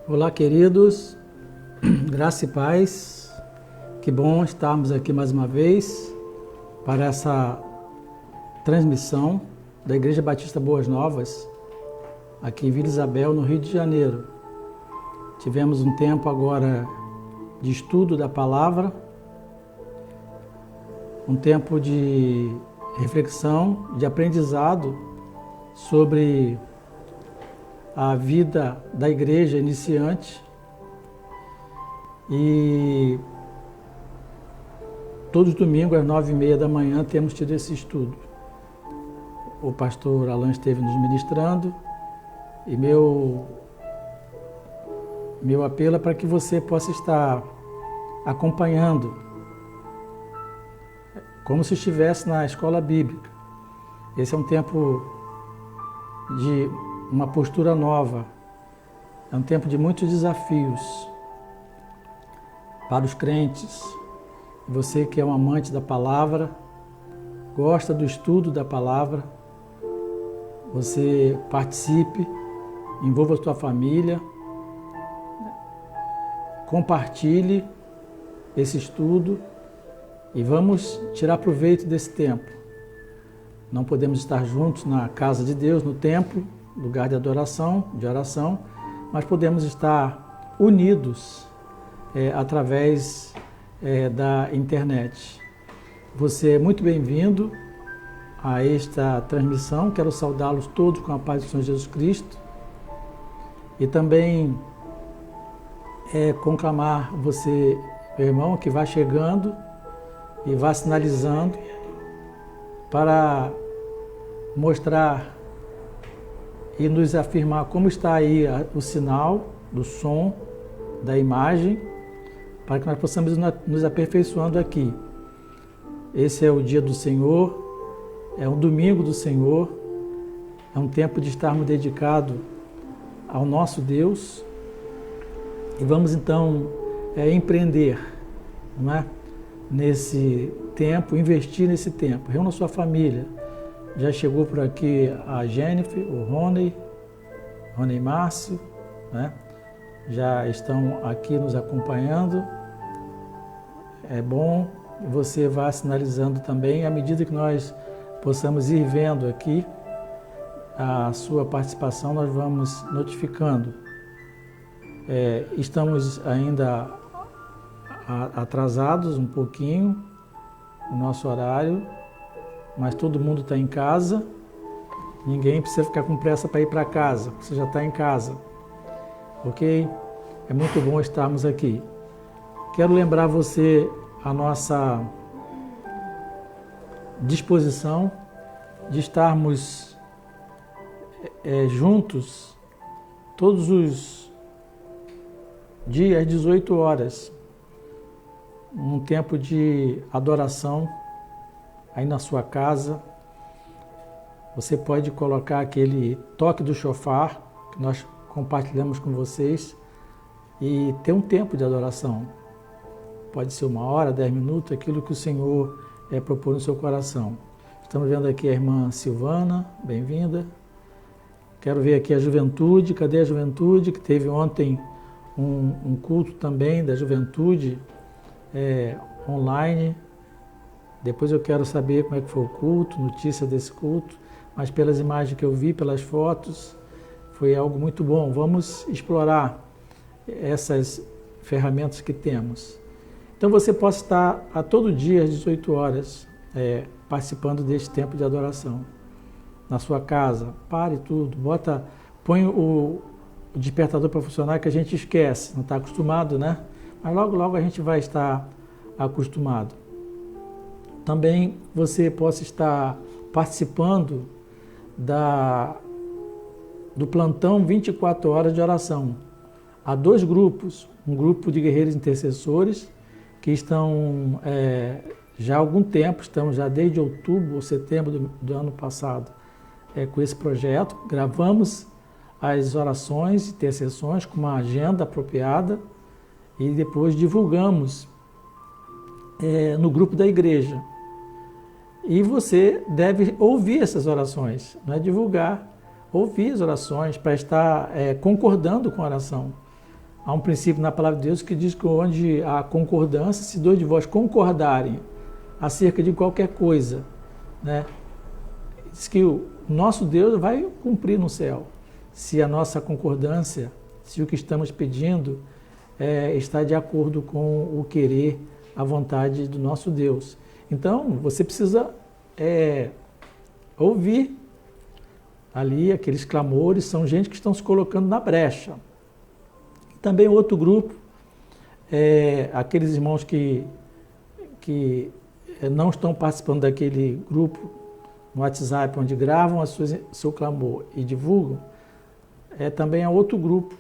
Olá, queridos, graça e paz. Que bom estarmos aqui mais uma vez para essa transmissão da Igreja Batista Boas Novas, aqui em Vila Isabel, no Rio de Janeiro. Tivemos um tempo agora de estudo da palavra, um tempo de reflexão, de aprendizado sobre a vida da igreja iniciante, e todos os domingos às 9h30 da manhã temos tido esse estudo. O pastor Alan esteve nos ministrando e meu apelo é para que você possa estar acompanhando como se estivesse na escola bíblica. Esse é um tempo de uma postura nova, é um tempo de muitos desafios para os crentes. Você que é um amante da palavra, gosta do estudo da palavra, você participe, envolva a sua família, compartilhe esse estudo e vamos tirar proveito desse tempo. Não podemos estar juntos na casa de Deus, no templo, lugar de adoração, de oração, mas podemos estar unidos através da internet. Você é muito bem-vindo a esta transmissão. Quero saudá-los todos com a paz do Senhor Jesus Cristo e também conclamar você, meu irmão, que vai chegando e vá sinalizando para mostrar e nos afirmar como está aí o sinal do som, da imagem, para que nós possamos nos aperfeiçoando aqui. Esse é o dia do Senhor, é um domingo do Senhor, é um tempo de estarmos dedicados ao nosso Deus e vamos então empreender, não é? Nesse tempo, investir nesse tempo. Reúna sua família. Já chegou por aqui a Jennifer, o Rony Márcio, né? Já estão aqui nos acompanhando. É bom você vá sinalizando também, à medida que nós possamos ir vendo aqui a sua participação, nós vamos notificando. Estamos ainda atrasados um pouquinho no nosso horário, mas todo mundo está em casa, ninguém precisa ficar com pressa para ir para casa, você já está em casa, ok? É muito bom estarmos aqui. Quero lembrar você a nossa disposição de estarmos juntos todos os dias às 18 horas, um tempo de adoração aí na sua casa. Você pode colocar aquele toque do shofar que nós compartilhamos com vocês e ter um tempo de adoração. Pode ser 1 hora, 10 minutos, aquilo que o Senhor propôs no seu coração. Estamos vendo aqui a irmã Silvana, bem-vinda. Quero ver aqui a juventude, cadê a juventude? Que teve ontem um culto também da juventude online. Depois eu quero saber como é que foi o culto, notícia desse culto, mas pelas imagens que eu vi, pelas fotos, foi algo muito bom. Vamos explorar essas ferramentas que temos. Então você pode estar a todo dia às 18 horas participando deste tempo de adoração. Na sua casa, pare tudo, põe o despertador para funcionar, que a gente esquece, não está acostumado, né? Mas logo, logo a gente vai estar acostumado. Também você possa estar participando do plantão 24 horas de oração. Há 2 grupos, um grupo de guerreiros intercessores, que estão já há algum tempo, estamos já desde outubro ou setembro do ano passado com esse projeto. Gravamos as orações e intercessões com uma agenda apropriada e depois divulgamos no grupo da igreja. E você deve ouvir essas orações, não é divulgar, ouvir as orações para estar concordando com a oração. há um princípio na palavra de Deus que diz que onde há concordância, se dois de vós concordarem acerca de qualquer coisa, né? Diz que o nosso Deus vai cumprir no céu. Se a nossa concordância, se o que estamos pedindo está de acordo com o querer, a vontade do nosso Deus. Então, você precisa ouvir ali aqueles clamores, são gente que estão se colocando na brecha. Também outro grupo, aqueles irmãos que não estão participando daquele grupo no WhatsApp, onde gravam seu clamor e divulgam, também é outro grupo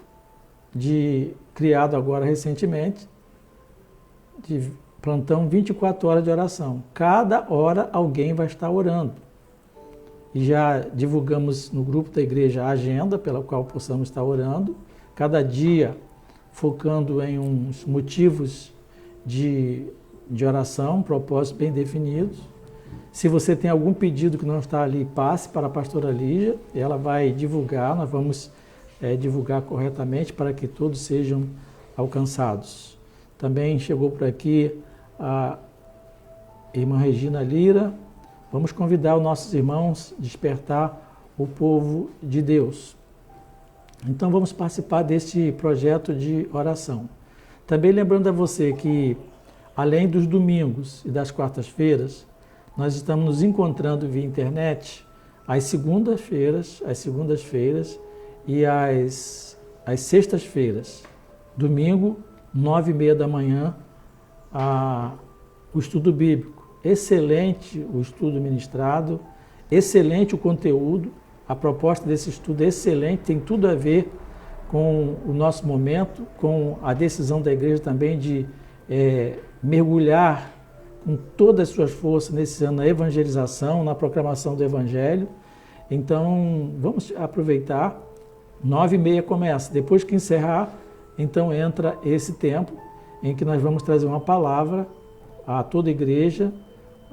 criado agora recentemente, de plantão 24 horas de oração. Cada hora alguém vai estar orando. E já divulgamos no grupo da igreja a agenda pela qual possamos estar orando, cada dia focando em uns motivos de oração, propósitos bem definidos. Se você tem algum pedido que não está ali, passe para a pastora Lígia, ela vai divulgar, nós vamos divulgar corretamente para que todos sejam alcançados. Também chegou por aqui a irmã Regina Lira. Vamos convidar os nossos irmãos a despertar o povo de Deus. Então vamos participar deste projeto de oração. Também lembrando a você que, além dos domingos e das quartas-feiras, nós estamos nos encontrando via internet às segundas-feiras e às sextas-feiras. Domingo, 9h30 da manhã, o estudo bíblico. Excelente o estudo ministrado, excelente o conteúdo, a proposta desse estudo é excelente, tem tudo a ver com o nosso momento, com a decisão da igreja também de mergulhar com todas as suas forças nesse ano na evangelização, na proclamação do evangelho. Então, vamos aproveitar, 9h30 começa, depois que encerrar, então entra esse tempo em que nós vamos trazer uma palavra a toda a igreja.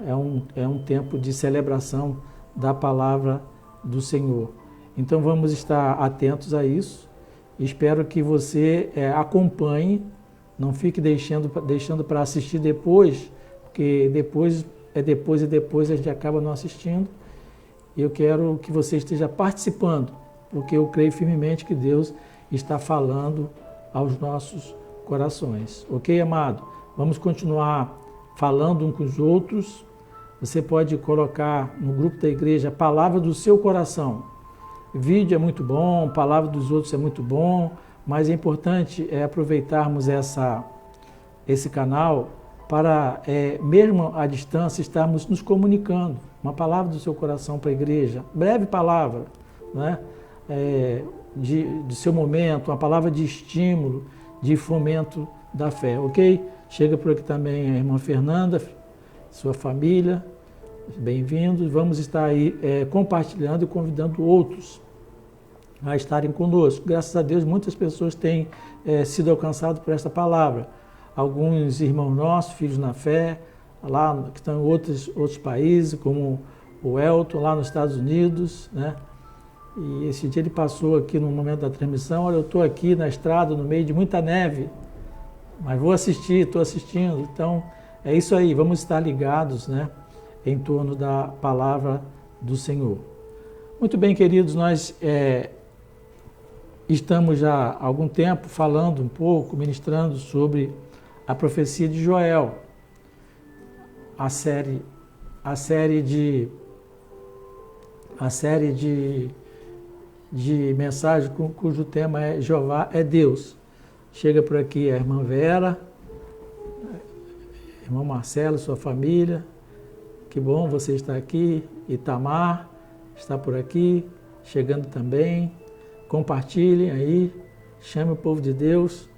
É um tempo de celebração da palavra do Senhor. Então vamos estar atentos a isso. Espero que você acompanhe, não fique deixando para assistir depois, porque depois a gente acaba não assistindo. Eu quero que você esteja participando, porque eu creio firmemente que Deus está falando aos nossos corações. Ok, amado? Vamos continuar falando uns com os outros. Você pode colocar no grupo da igreja a palavra do seu coração. Vídeo é muito bom, palavra dos outros é muito bom, mas é importante aproveitarmos esse canal para, mesmo à distância, estarmos nos comunicando. Uma palavra do seu coração para a igreja, breve palavra, né? De seu momento, uma palavra de estímulo, de fomento da fé, ok? Chega por aqui também a irmã Fernanda, sua família, bem-vindos. Vamos estar aí compartilhando e convidando outros a estarem conosco. Graças a Deus, muitas pessoas têm sido alcançadas por esta palavra. Alguns irmãos nossos, filhos na fé, lá que estão em outros países, como o Elton, lá nos Estados Unidos, né? E esse dia ele passou aqui no momento da transmissão. Olha, eu estou aqui na estrada, no meio de muita neve, mas vou assistir, estou assistindo. Então, é isso aí, vamos estar ligados, né, em torno da palavra do Senhor. Muito bem, queridos, nós estamos já há algum tempo falando um pouco, ministrando sobre a profecia de Joel, a série de mensagens cujo tema é Jeová é Deus. Chega por aqui a irmã Vera, irmão Marcelo, sua família, que bom você estar aqui. Itamar está por aqui, chegando também. Compartilhem aí, chame o povo de Deus.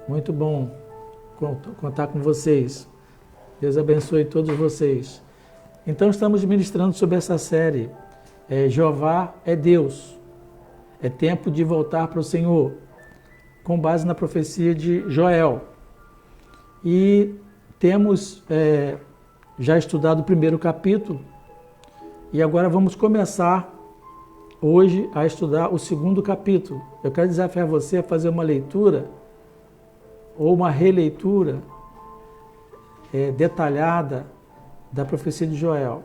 Muito bom contar com vocês. Deus abençoe todos vocês. Então estamos ministrando sobre essa série, Jeová é Deus. É tempo de voltar para o Senhor, com base na profecia de Joel. E temos já estudado o primeiro capítulo, e agora vamos começar hoje a estudar o segundo capítulo. Eu quero desafiar você a fazer uma leitura ou uma releitura detalhada da profecia de Joel.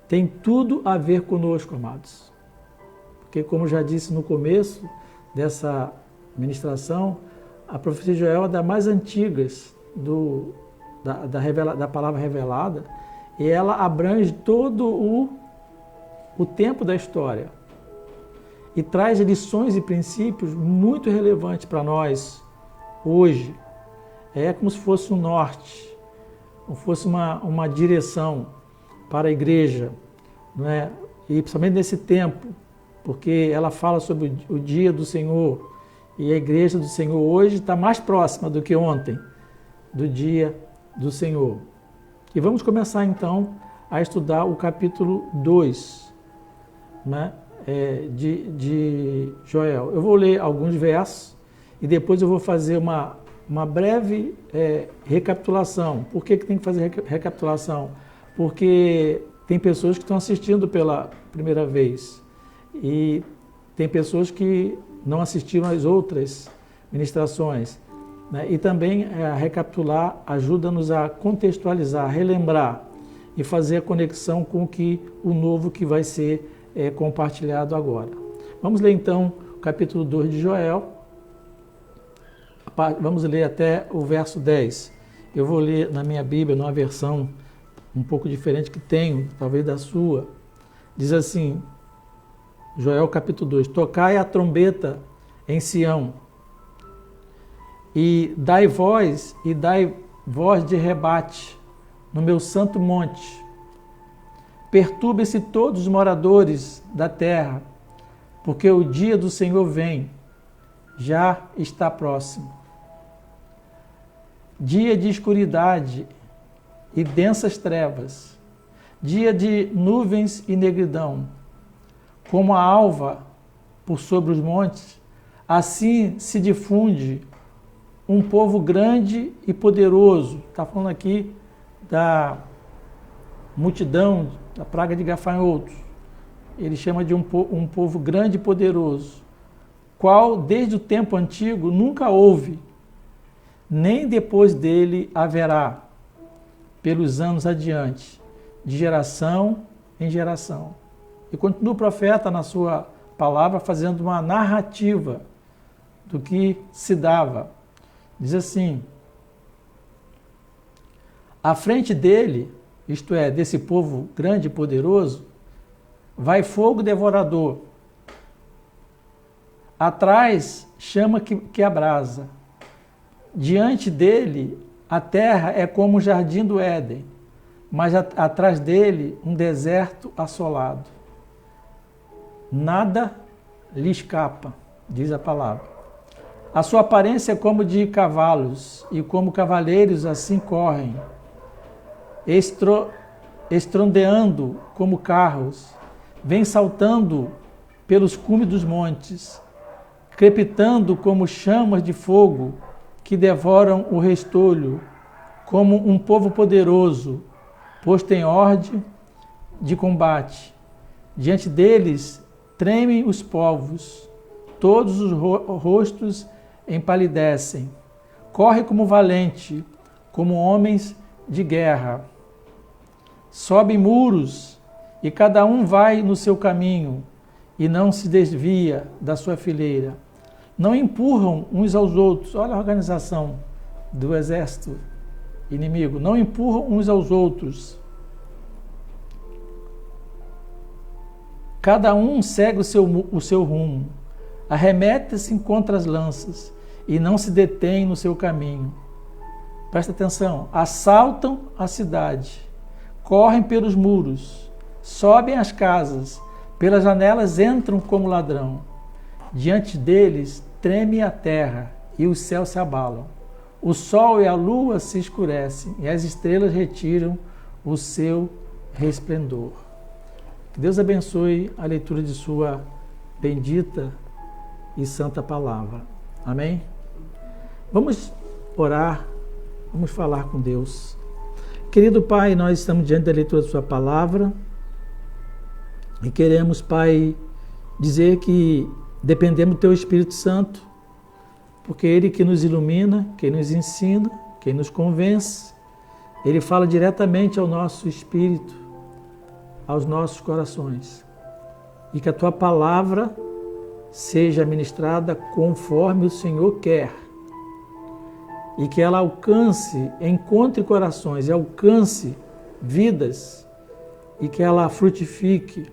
Tem tudo a ver conosco, amados. Porque, como já disse no começo dessa ministração, a profecia de Joel é das mais antigas da palavra revelada, e ela abrange todo o tempo da história e traz lições e princípios muito relevantes para nós hoje. É como se fosse um norte, como se fosse uma direção para a igreja, não é? E principalmente nesse tempo, porque ela fala sobre o dia do Senhor, e a igreja do Senhor hoje está mais próxima do que ontem, do dia do Senhor. E vamos começar então a estudar o capítulo 2, né, de Joel. Eu vou ler alguns versos e depois eu vou fazer uma breve recapitulação. Por que tem que fazer recapitulação? Porque tem pessoas que estão assistindo pela primeira vez e tem pessoas que não assistiram às outras ministrações, né? E também recapitular ajuda-nos a contextualizar, relembrar e fazer a conexão com o novo que vai ser compartilhado agora. Vamos ler então o capítulo 2 de Joel. Vamos ler até o verso 10. Eu vou ler na minha Bíblia, numa versão um pouco diferente que tenho, talvez da sua. Diz assim, Joel capítulo 2: Tocai a trombeta em Sião, e dai voz de rebate no meu santo monte. Perturbem-se todos os moradores da terra, porque o dia do Senhor vem, já está próximo. Dia de escuridade e densas trevas, dia de nuvens e negridão, como a alva por sobre os montes, assim se difunde um povo grande e poderoso. Está falando aqui da multidão, da praga de gafanhotos. Ele chama de um povo grande e poderoso, qual desde o tempo antigo nunca houve, nem depois dele haverá, pelos anos adiante, de geração em geração. E continua o profeta na sua palavra fazendo uma narrativa do que se dava. Diz assim: à frente dele, isto é, desse povo grande e poderoso, vai fogo devorador. Atrás, chama que abrasa. Diante dele, a terra é como o jardim do Éden, mas atrás dele, um deserto assolado. Nada lhe escapa, diz a palavra. A sua aparência é como de cavalos, e como cavaleiros assim correm, estrondeando como carros, vem saltando pelos cumes dos montes, crepitando como chamas de fogo que devoram o restolho, como um povo poderoso, posto em ordem de combate. Diante deles tremem os povos, todos os rostos empalidecem. Corre como valente, como homens de guerra. Sobem muros, e cada um vai no seu caminho, e não se desvia da sua fileira. Não empurram uns aos outros. Olha a organização do exército inimigo. Não empurram uns aos outros. Cada um segue o seu rumo. Arremete-se contra as lanças e não se detém no seu caminho. Presta atenção. Assaltam a cidade. Correm pelos muros. Sobem as casas. Pelas janelas entram como ladrão. Diante deles treme a terra e os céus se abalam. O sol e a lua se escurecem e as estrelas retiram o seu resplendor. Que Deus abençoe a leitura de sua bendita e santa palavra. Amém? Vamos orar, vamos falar com Deus. Querido Pai, nós estamos diante da leitura de sua palavra e queremos, Pai, dizer que dependemos do Teu Espírito Santo, porque é Ele que nos ilumina, quem nos ensina, quem nos convence. Ele fala diretamente ao nosso espírito, aos nossos corações. E que a Tua palavra seja ministrada conforme o Senhor quer. E que ela alcance, encontre corações e alcance vidas. E que ela frutifique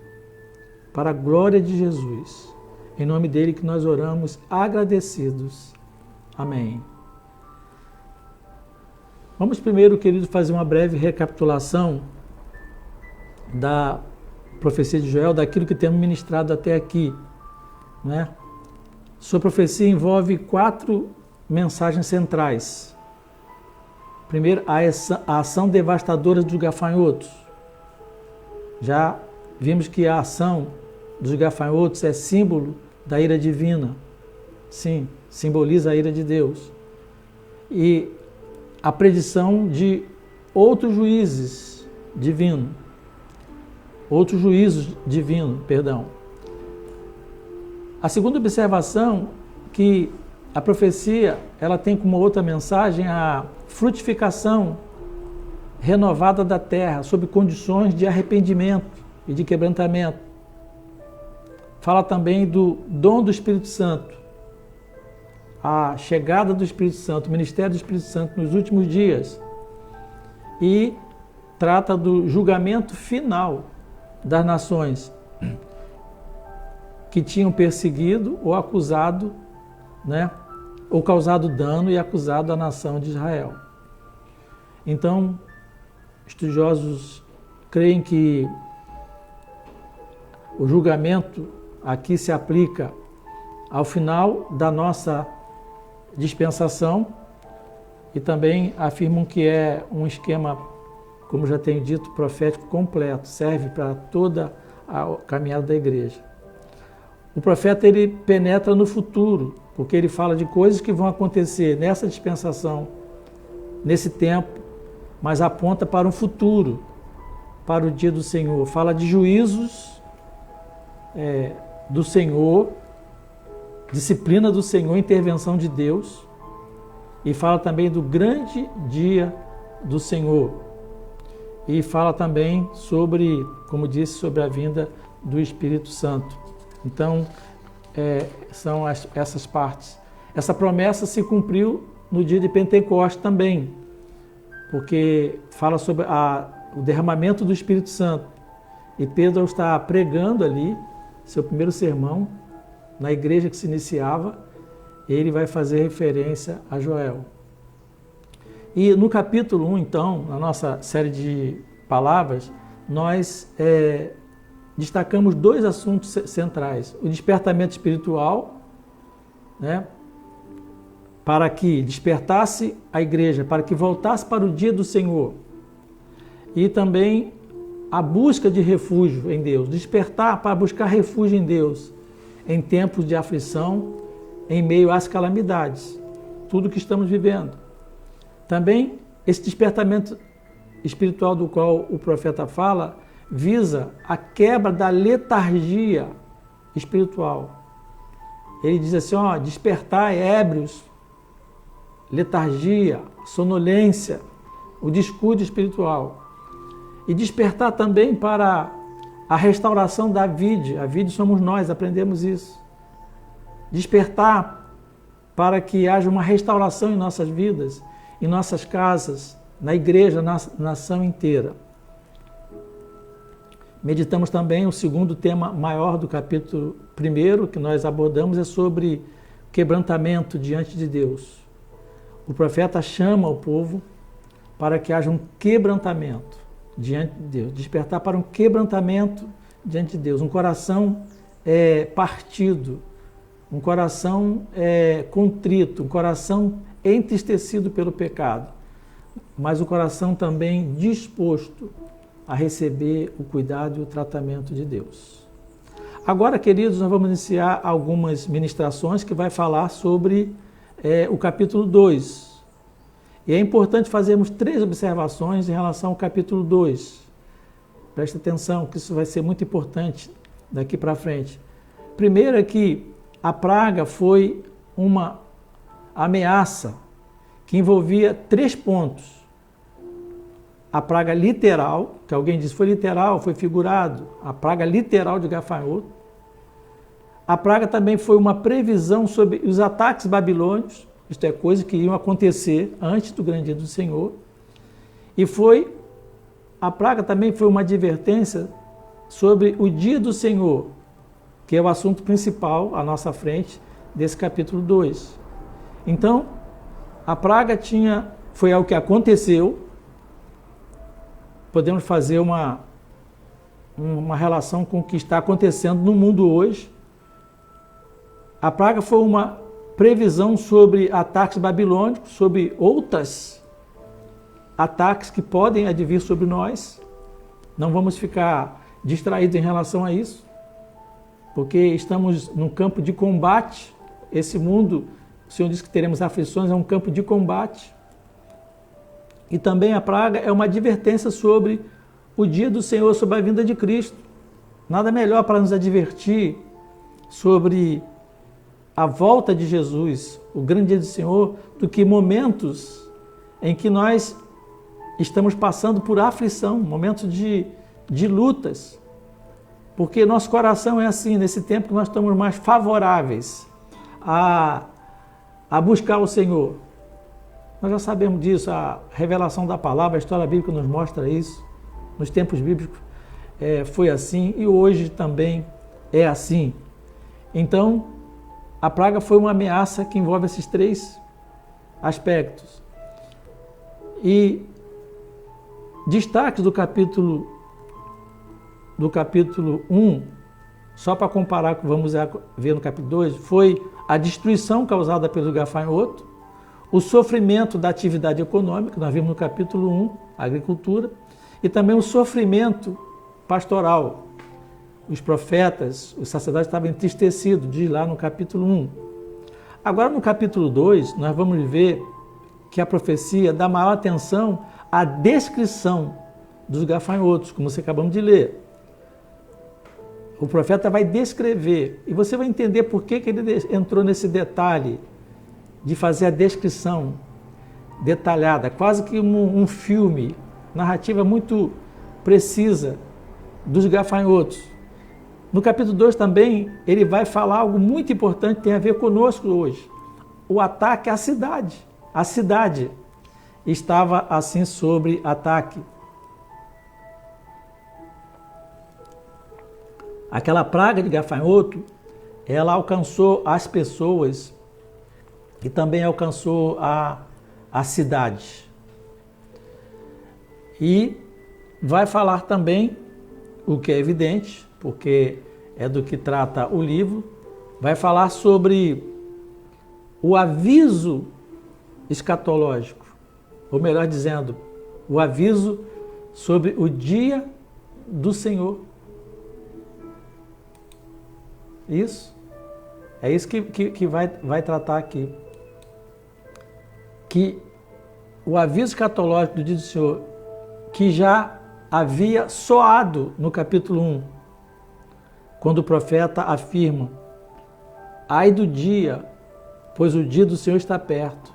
para a glória de Jesus. Em nome dele que nós oramos agradecidos. Amém. Vamos primeiro, querido, fazer uma breve recapitulação da profecia de Joel, daquilo que temos ministrado até aqui, né? Sua profecia envolve 4 mensagens centrais. Primeiro, a ação devastadora dos gafanhotos. Já vimos que a ação dos gafanhotos é símbolo da ira divina. Sim, simboliza a ira de Deus. E a predição de outros juízos divinos. Outros juízos divinos, perdão. A segunda observação, que a profecia ela tem como outra mensagem a frutificação renovada da terra, sob condições de arrependimento e de quebrantamento. Fala também do dom do Espírito Santo, a chegada do Espírito Santo, o ministério do Espírito Santo nos últimos dias. E trata do julgamento final das nações que tinham perseguido ou acusado, né, ou causado dano e acusado a nação de Israel. Então, estudiosos creem que o julgamento aqui se aplica ao final da nossa dispensação e também afirmam que é um esquema, como já tenho dito, profético completo, serve para toda a caminhada da igreja. O profeta ele penetra no futuro, porque ele fala de coisas que vão acontecer nessa dispensação, nesse tempo, mas aponta para um futuro, para o dia do Senhor. Fala de juízos do Senhor, disciplina do Senhor, intervenção de Deus, e fala também do grande dia do Senhor. E fala também sobre, como disse, sobre a vinda do Espírito Santo. Então, são essas partes. Essa promessa se cumpriu no dia de Pentecostes também, porque fala sobre o derramamento do Espírito Santo. E Pedro está pregando ali, seu primeiro sermão, na igreja que se iniciava, ele vai fazer referência a Joel. E no capítulo 1, então, na nossa série de palavras, nós destacamos 2 assuntos centrais. O despertamento espiritual, né, para que despertasse a igreja, para que voltasse para o dia do Senhor. E também a busca de refúgio em Deus, despertar para buscar refúgio em Deus, em tempos de aflição, em meio às calamidades, tudo que estamos vivendo. Também esse despertamento espiritual do qual o profeta fala, visa a quebra da letargia espiritual. Ele diz assim, despertai ébrios, letargia, sonolência, o descuido espiritual. E despertar também para a restauração da vide. A vide somos nós, aprendemos isso. Despertar para que haja uma restauração em nossas vidas, em nossas casas, na igreja, na nação inteira. Meditamos também o segundo tema maior do capítulo 1 que nós abordamos, é sobre quebrantamento diante de Deus. O profeta chama o povo para que haja um quebrantamento diante de Deus, despertar para um quebrantamento diante de Deus, um coração partido, um coração contrito, um coração entristecido pelo pecado, mas o coração também disposto a receber o cuidado e o tratamento de Deus. Agora, queridos, nós vamos iniciar algumas ministrações que vai falar sobre o capítulo 2. E é importante fazermos 3 observações em relação ao capítulo 2. Preste atenção, que isso vai ser muito importante daqui para frente. Primeiro é que a praga foi uma ameaça que envolvia 3 pontos. A praga literal, que alguém disse foi literal, foi figurado, a praga literal de gafanhoto. A praga também foi uma previsão sobre os ataques babilônios, isto é, coisas que iam acontecer antes do grande dia do Senhor. E a praga também foi uma advertência sobre o dia do Senhor, que é o assunto principal à nossa frente desse capítulo 2. Então, a praga foi algo que aconteceu. Podemos fazer uma relação com o que está acontecendo no mundo hoje. A praga foi uma previsão sobre ataques babilônicos, sobre outros ataques que podem advir sobre nós. Não vamos ficar distraídos em relação a isso, porque estamos num campo de combate. Esse mundo, o Senhor diz que teremos aflições, é um campo de combate. E também a praga é uma advertência sobre o dia do Senhor, sobre a vinda de Cristo. Nada melhor para nos advertir sobre a volta de Jesus, o grande dia do Senhor, do que momentos em que nós estamos passando por aflição, momentos de lutas. Porque nosso coração é assim, nesse tempo que nós estamos mais favoráveis a buscar o Senhor. Nós já sabemos disso, a revelação da palavra, a história bíblica nos mostra isso. Nos tempos bíblicos foi assim e hoje também é assim. Então, a praga foi uma ameaça que envolve esses 3 aspectos. E destaques do capítulo 1, só para comparar com o que vamos ver no capítulo 2, foi a destruição causada pelo gafanhoto, o sofrimento da atividade econômica, nós vimos no capítulo 1, a agricultura, e também o sofrimento pastoral. Os profetas, os sacerdotes estavam entristecidos, diz lá no capítulo 1. Agora no capítulo 2, nós vamos ver que a profecia dá maior atenção à descrição dos gafanhotos, como você acabamos de ler. O profeta vai descrever, e você vai entender por que ele entrou nesse detalhe de fazer a descrição detalhada, quase que um filme, narrativa muito precisa dos gafanhotos. No capítulo 2 também, ele vai falar algo muito importante que tem a ver conosco hoje. O ataque à cidade. A cidade estava assim sob ataque. Aquela praga de gafanhoto, ela alcançou as pessoas e também alcançou a cidade. E vai falar também, o que é evidente, porque é do que trata o livro, vai falar sobre o aviso escatológico, ou melhor dizendo, o aviso sobre o dia do Senhor. Isso. É isso que vai tratar aqui. Que o aviso escatológico do dia do Senhor, que já havia soado no capítulo 1, quando o profeta afirma: ai do dia, pois o dia do Senhor está perto,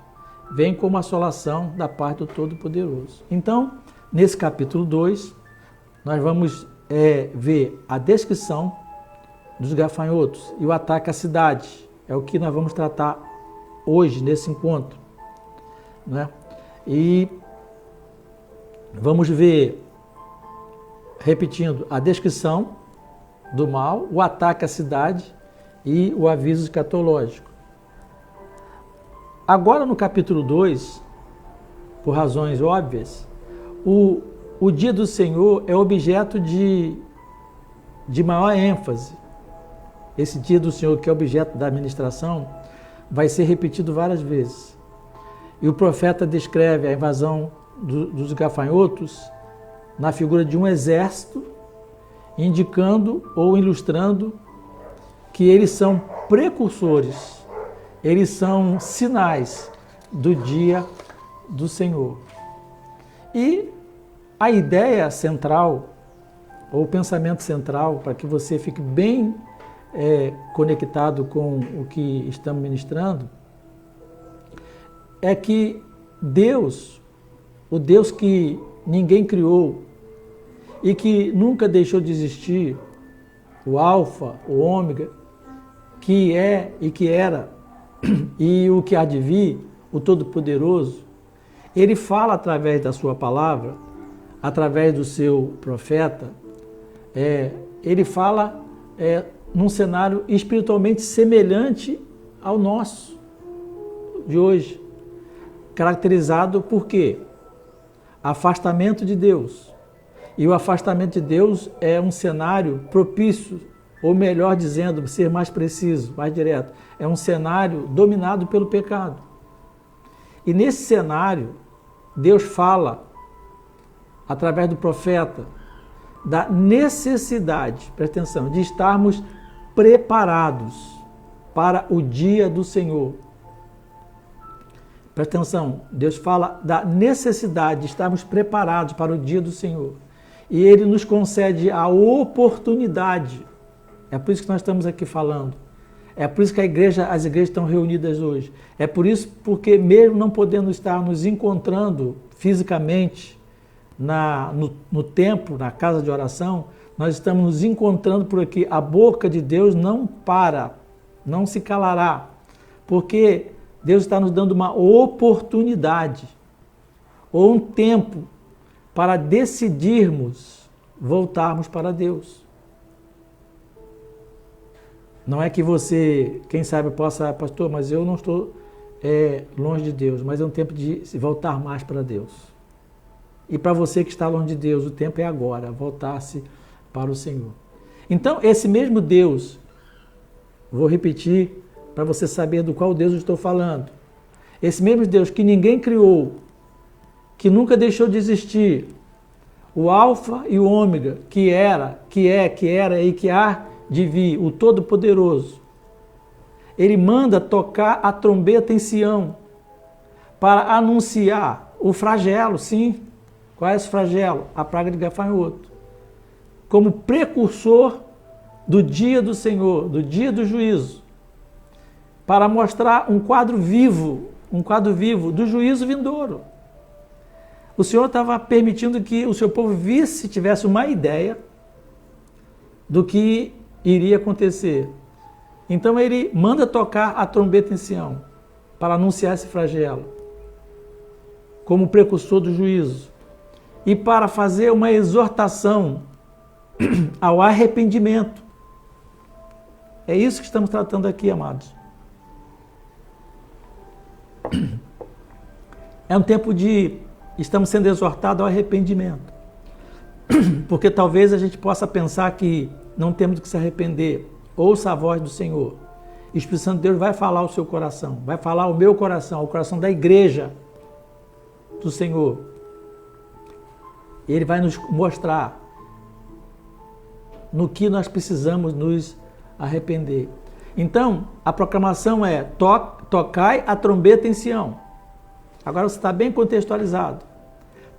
vem como assolação da parte do Todo-Poderoso. Então, nesse capítulo 2, nós vamos ver a descrição dos gafanhotos e o ataque à cidade. É o que nós vamos tratar hoje, nesse encontro, né? E vamos ver, repetindo, a descrição do mal, o ataque à cidade e o aviso escatológico. Agora, no capítulo 2, por razões óbvias, o dia do Senhor é objeto de maior ênfase. Esse dia do Senhor, que é objeto da administração, vai ser repetido várias vezes. E o profeta descreve a invasão dos gafanhotos na figura de um exército, indicando ou ilustrando que eles são precursores, eles são sinais do dia do Senhor. E a ideia central, ou o pensamento central, para que você fique bem conectado com o que estamos ministrando, é que Deus, o Deus que ninguém criou e que nunca deixou de existir, o Alfa, o Ômega, que é e que era, e o que há de vir, o Todo-Poderoso, ele fala através da sua palavra, através do seu profeta, ele fala num cenário espiritualmente semelhante ao nosso de hoje, caracterizado por quê? Afastamento de Deus. E o afastamento de Deus é um cenário propício, ou melhor dizendo, ser mais preciso, mais direto, é um cenário dominado pelo pecado. E nesse cenário, Deus fala, através do profeta, da necessidade, presta atenção, de estarmos preparados para o dia do Senhor. Presta atenção, Deus fala da necessidade de estarmos preparados para o dia do Senhor. E Ele nos concede a oportunidade. É por isso que nós estamos aqui falando. É por isso que as igrejas estão reunidas hoje. É por isso porque mesmo não podendo estar nos encontrando fisicamente no templo, na casa de oração, nós estamos nos encontrando por aqui. A boca de Deus não para, não se calará, porque Deus está nos dando uma oportunidade ou um tempo para decidirmos voltarmos para Deus. Não é que você, quem sabe, possa, pastor, mas eu não estou longe de Deus, mas é um tempo de se voltar mais para Deus. E para você que está longe de Deus, o tempo é agora, voltar-se para o Senhor. Então, esse mesmo Deus, vou repetir para você saber do qual Deus eu estou falando. Esse mesmo Deus que ninguém criou, que nunca deixou de existir, o Alfa e o Ômega, que era e que há de vir, o Todo-Poderoso. Ele manda tocar a trombeta em Sião para anunciar o flagelo, sim. Qual é esse flagelo? A praga de gafanhoto. Como precursor do dia do Senhor, do dia do juízo, para mostrar um quadro vivo do juízo vindouro. O Senhor estava permitindo que o seu povo tivesse uma ideia do que iria acontecer. Então ele manda tocar a trombeta em Sião para anunciar esse flagelo como precursor do juízo e para fazer uma exortação ao arrependimento. É isso que estamos tratando aqui, amados. É um tempo estamos sendo exortados ao arrependimento. Porque talvez a gente possa pensar que não temos que se arrepender. Ouça a voz do Senhor. O Espírito Santo de Deus vai falar ao seu coração, vai falar ao meu coração, ao coração da igreja do Senhor. Ele vai nos mostrar no que nós precisamos nos arrepender. Então, a proclamação é: tocai a trombeta em Sião. Agora você está bem contextualizado.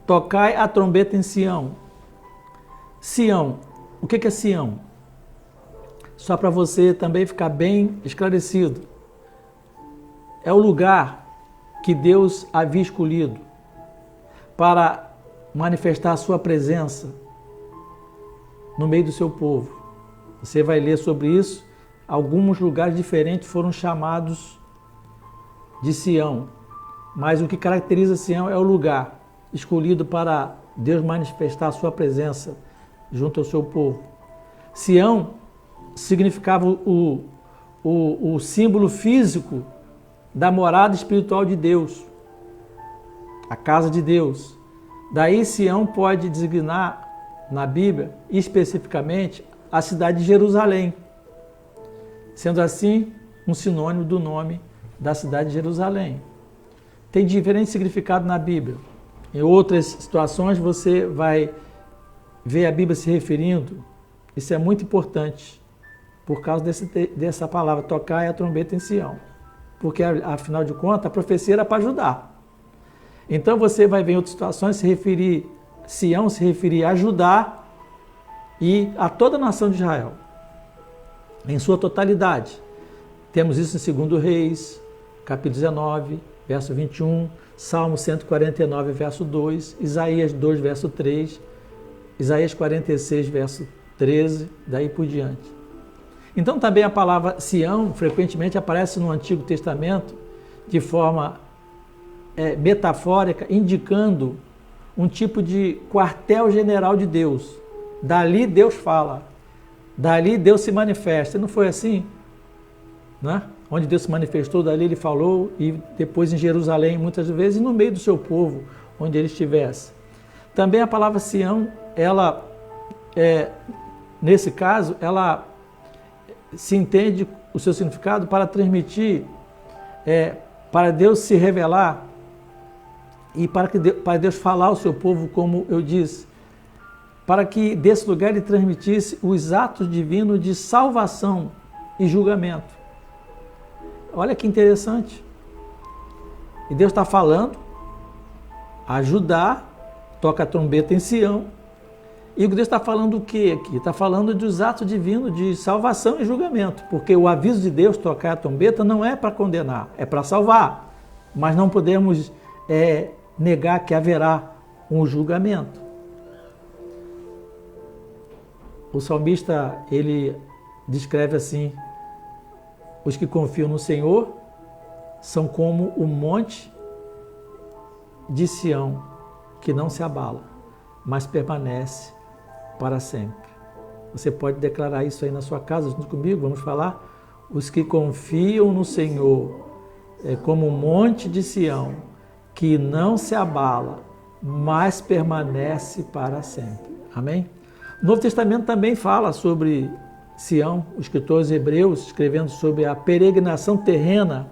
Tocai a trombeta em Sião. Sião. O que é Sião? Só para você também ficar bem esclarecido. É o lugar que Deus havia escolhido para manifestar a sua presença no meio do seu povo. Você vai ler sobre isso. Alguns lugares diferentes foram chamados de Sião. Mas o que caracteriza Sião é o lugar escolhido para Deus manifestar a sua presença junto ao seu povo. Sião significava o símbolo físico da morada espiritual de Deus, a casa de Deus. Daí Sião pode designar, na Bíblia, especificamente, a cidade de Jerusalém, sendo assim um sinônimo do nome da cidade de Jerusalém. Tem diferente significado na Bíblia. Em outras situações você vai ver a Bíblia se referindo, isso é muito importante, por causa dessa palavra, tocar a trombeta em Sião. Porque, afinal de contas, a profecia era para ajudar. Então você vai ver em outras situações Sião se referir a Judá e a toda a nação de Israel. em sua totalidade. Temos isso em 2 Reis, capítulo 19, verso 21, Salmo 149, verso 2, Isaías 2, verso 3, Isaías 46, verso 13, daí por diante. Então também a palavra Sião frequentemente aparece no Antigo Testamento de forma metafórica, indicando um tipo de quartel-general de Deus. Dali Deus fala, dali Deus se manifesta. E não foi assim? Né? Onde Deus se manifestou, dali Ele falou, e depois em Jerusalém, muitas vezes, e no meio do seu povo, onde Ele estivesse. Também a palavra Sião, ela, nesse caso, ela se entende o seu significado para transmitir, para Deus se revelar e para Deus falar ao seu povo, como eu disse, para que desse lugar Ele transmitisse os atos divinos de salvação e julgamento. Olha que interessante. E Deus está falando a Judá, toca a trombeta em Sião. E Deus está falando o que aqui? Está falando dos atos divinos de salvação e julgamento. Porque o aviso de Deus tocar a trombeta não é para condenar, é para salvar. Mas não podemos negar que haverá um julgamento. O salmista, ele descreve assim: os que confiam no Senhor são como o monte de Sião, que não se abala, mas permanece para sempre. Você pode declarar isso aí na sua casa junto comigo? Vamos falar? Os que confiam no Senhor é como um monte de Sião, que não se abala, mas permanece para sempre. Amém? O Novo Testamento também fala sobre Sião, os escritores hebreus, escrevendo sobre a peregrinação terrena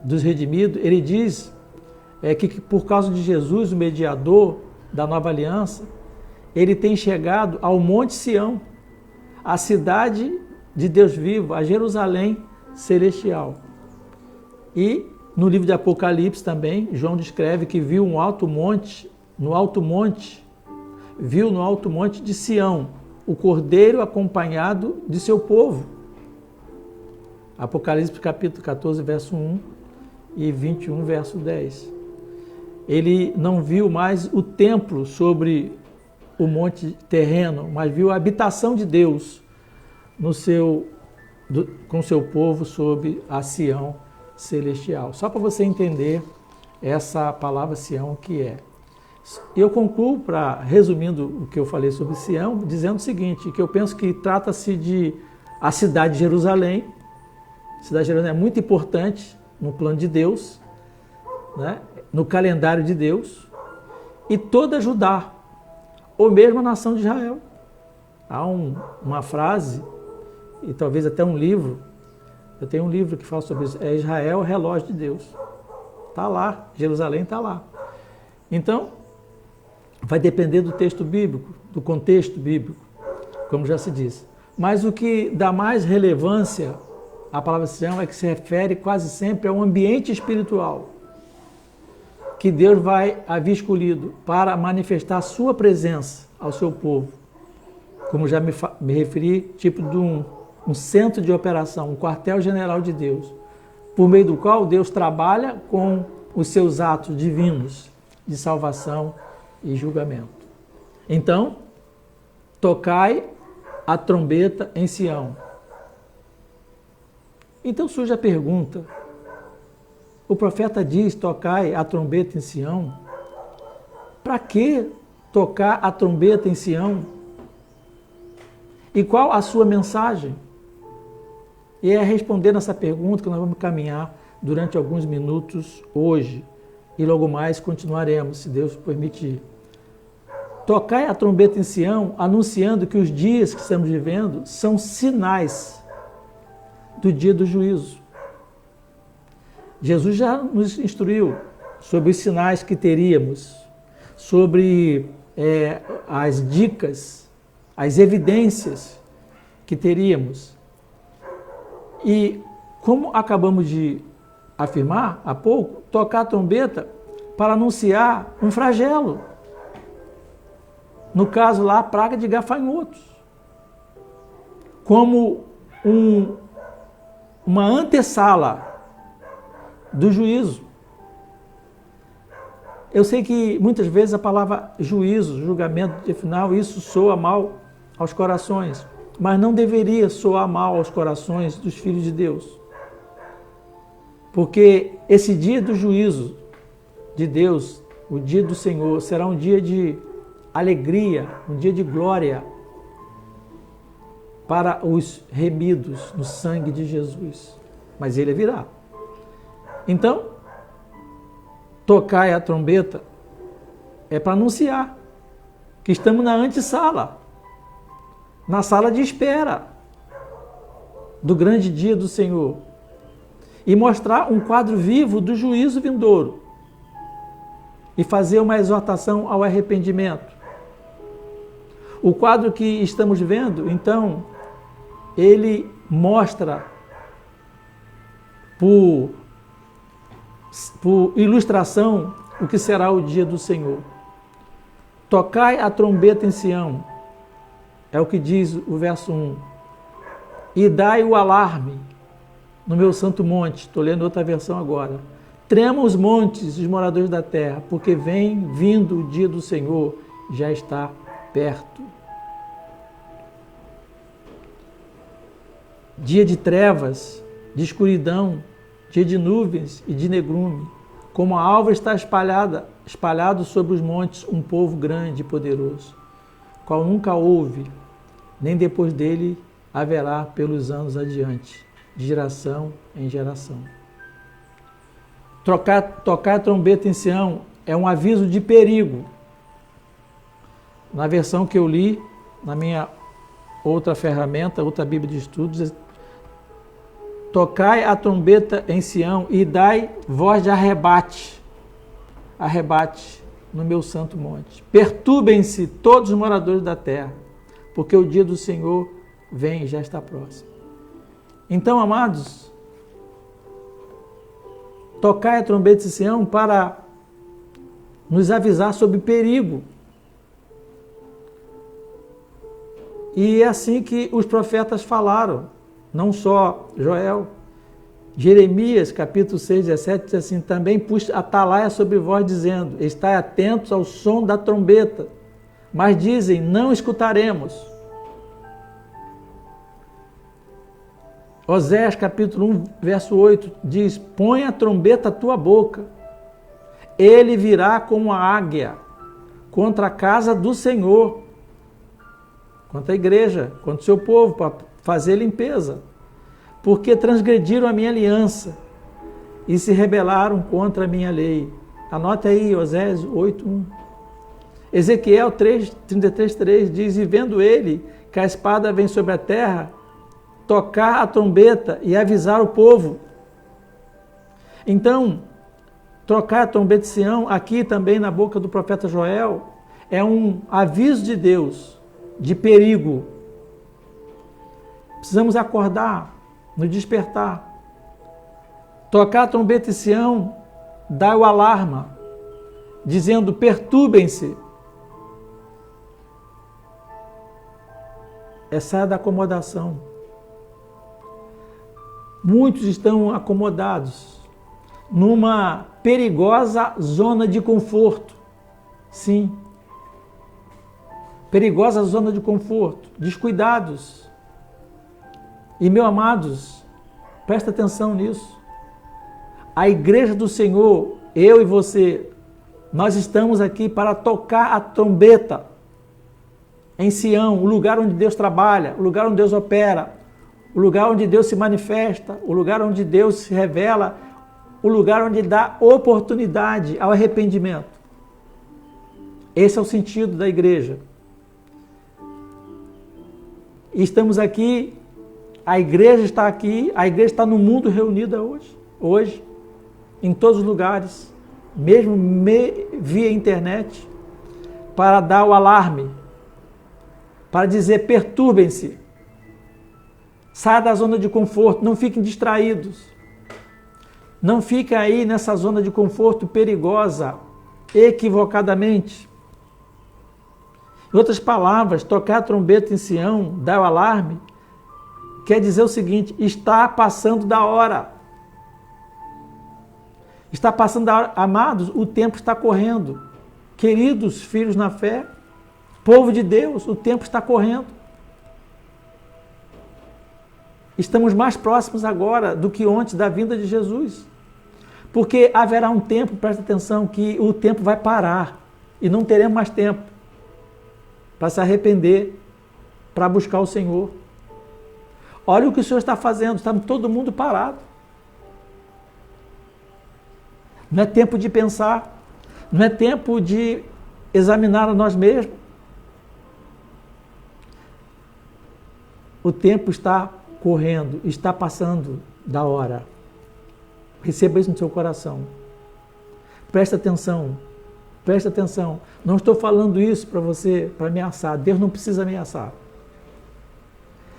dos redimidos. Ele diz que por causa de Jesus, o mediador da nova aliança, ele tem chegado ao Monte Sião, a cidade de Deus vivo, a Jerusalém celestial. E no livro de Apocalipse também, João descreve que viu no alto monte de Sião, o Cordeiro acompanhado de seu povo. Apocalipse capítulo 14, verso 1 e 21, verso 10. Ele não viu mais o templo sobre o monte terreno, mas viu a habitação de Deus com seu povo sob a Sião celestial. Só para você entender essa palavra Sião que é. Eu concluo, resumindo o que eu falei sobre Sião, dizendo o seguinte, que eu penso que trata-se de a cidade de Jerusalém. A cidade de Jerusalém é muito importante no plano de Deus, né? No calendário de Deus, e toda Judá, ou mesmo a nação de Israel. Há uma frase, e talvez até um livro, eu tenho um livro que fala sobre isso, Israel, o relógio de Deus. Está lá, Jerusalém está lá. Então, vai depender do texto bíblico, do contexto bíblico, como já se disse. Mas o que dá mais relevância à palavra Sião é que se refere quase sempre a um ambiente espiritual que Deus vai haver escolhido para manifestar a sua presença ao seu povo. Como já me referi, tipo de um centro de operação, um quartel-general de Deus, por meio do qual Deus trabalha com os seus atos divinos de salvação e julgamento. Então, tocai a trombeta em Sião. Então surge a pergunta, o profeta diz, tocai a trombeta em Sião. Para que tocar a trombeta em Sião? E qual a sua mensagem? E é respondendo essa pergunta que nós vamos caminhar durante alguns minutos hoje. E logo mais continuaremos, se Deus permitir. Tocai a trombeta em Sião, anunciando que os dias que estamos vivendo são sinais do dia do juízo. Jesus já nos instruiu sobre os sinais que teríamos, sobre as dicas, as evidências que teríamos. E como acabamos de afirmar há pouco, tocar a trombeta para anunciar um flagelo. No caso lá, a praga de gafanhotos. como uma antessala do juízo. Eu sei que muitas vezes a palavra juízo, julgamento de final, isso soa mal aos corações, mas não deveria soar mal aos corações dos filhos de Deus. Porque esse dia do juízo de Deus, o dia do Senhor, será um dia de alegria, um dia de glória para os remidos no sangue de Jesus. Mas ele virá. Então, tocai a trombeta é para anunciar que estamos na antessala, na sala de espera do grande dia do Senhor, e mostrar um quadro vivo do juízo vindouro e fazer uma exortação ao arrependimento. O quadro que estamos vendo, então, ele mostra por ilustração o que será o dia do Senhor. Tocai a trombeta em Sião, é o que diz o verso 1, e dai o alarme no meu santo monte. Estou lendo outra versão agora. Tremam os montes, os moradores da terra, porque vem vindo o dia do Senhor, já está perto. Dia de trevas, de escuridão, dia de nuvens e de negrume, como a alva está espalhado sobre os montes um povo grande e poderoso, qual nunca houve, nem depois dele haverá pelos anos adiante, de geração em geração. Tocar a trombeta em Sião é um aviso de perigo. Na versão que eu li, na minha outra ferramenta, outra Bíblia de Estudos, tocai a trombeta em Sião e dai voz de arrebate no meu santo monte. Perturbem-se todos os moradores da terra, porque o dia do Senhor vem e já está próximo. Então, amados, tocai a trombeta em Sião para nos avisar sobre perigo. E é assim que os profetas falaram, não só Joel. Jeremias, capítulo 6, 17, diz assim: também pus atalaia sobre vós, dizendo: estai atentos ao som da trombeta. Mas dizem: não escutaremos. Oséias, capítulo 1, verso 8, diz: põe a trombeta à tua boca. Ele virá como a águia contra a casa do Senhor, contra a igreja, contra o seu povo, para fazer limpeza, porque transgrediram a minha aliança e se rebelaram contra a minha lei. Anote aí, Oséias 8:1. Ezequiel 33:3 diz: e vendo ele que a espada vem sobre a terra, tocar a trombeta e avisar o povo. Então, tocar a trombeta de Sião, aqui também na boca do profeta Joel, é um aviso de Deus de perigo. Precisamos acordar, nos despertar. Tocar a trombeta em Sião, dá o alarme, dizendo: perturbem-se. Saia da acomodação. Muitos estão acomodados numa perigosa zona de conforto. Sim. Perigosa zona de conforto, descuidados. E, meus amados, presta atenção nisso. A igreja do Senhor, eu e você, nós estamos aqui para tocar a trombeta em Sião, o lugar onde Deus trabalha, o lugar onde Deus opera, o lugar onde Deus se manifesta, o lugar onde Deus se revela, o lugar onde dá oportunidade ao arrependimento. Esse é o sentido da igreja. E estamos aqui, a igreja está aqui, a igreja está no mundo reunida hoje, em todos os lugares, mesmo via internet, para dar o alarme, para dizer: perturbem-se, saia da zona de conforto, não fiquem distraídos, não fiquem aí nessa zona de conforto perigosa, equivocadamente. Em outras palavras, tocar a trombeta em Sião, dar o alarme, quer dizer o seguinte: está passando da hora. Está passando da hora. Amados, o tempo está correndo. Queridos filhos na fé, povo de Deus, o tempo está correndo. Estamos mais próximos agora do que antes da vinda de Jesus. Porque haverá um tempo, presta atenção, que o tempo vai parar e não teremos mais tempo para se arrepender, para buscar o Senhor. Olha o que o Senhor está fazendo, está todo mundo parado. Não é tempo de pensar, não é tempo de examinar a nós mesmos. O tempo está correndo, está passando da hora. Receba isso no seu coração. Presta atenção, presta atenção. Não estou falando isso para você, para ameaçar. Deus não precisa ameaçar.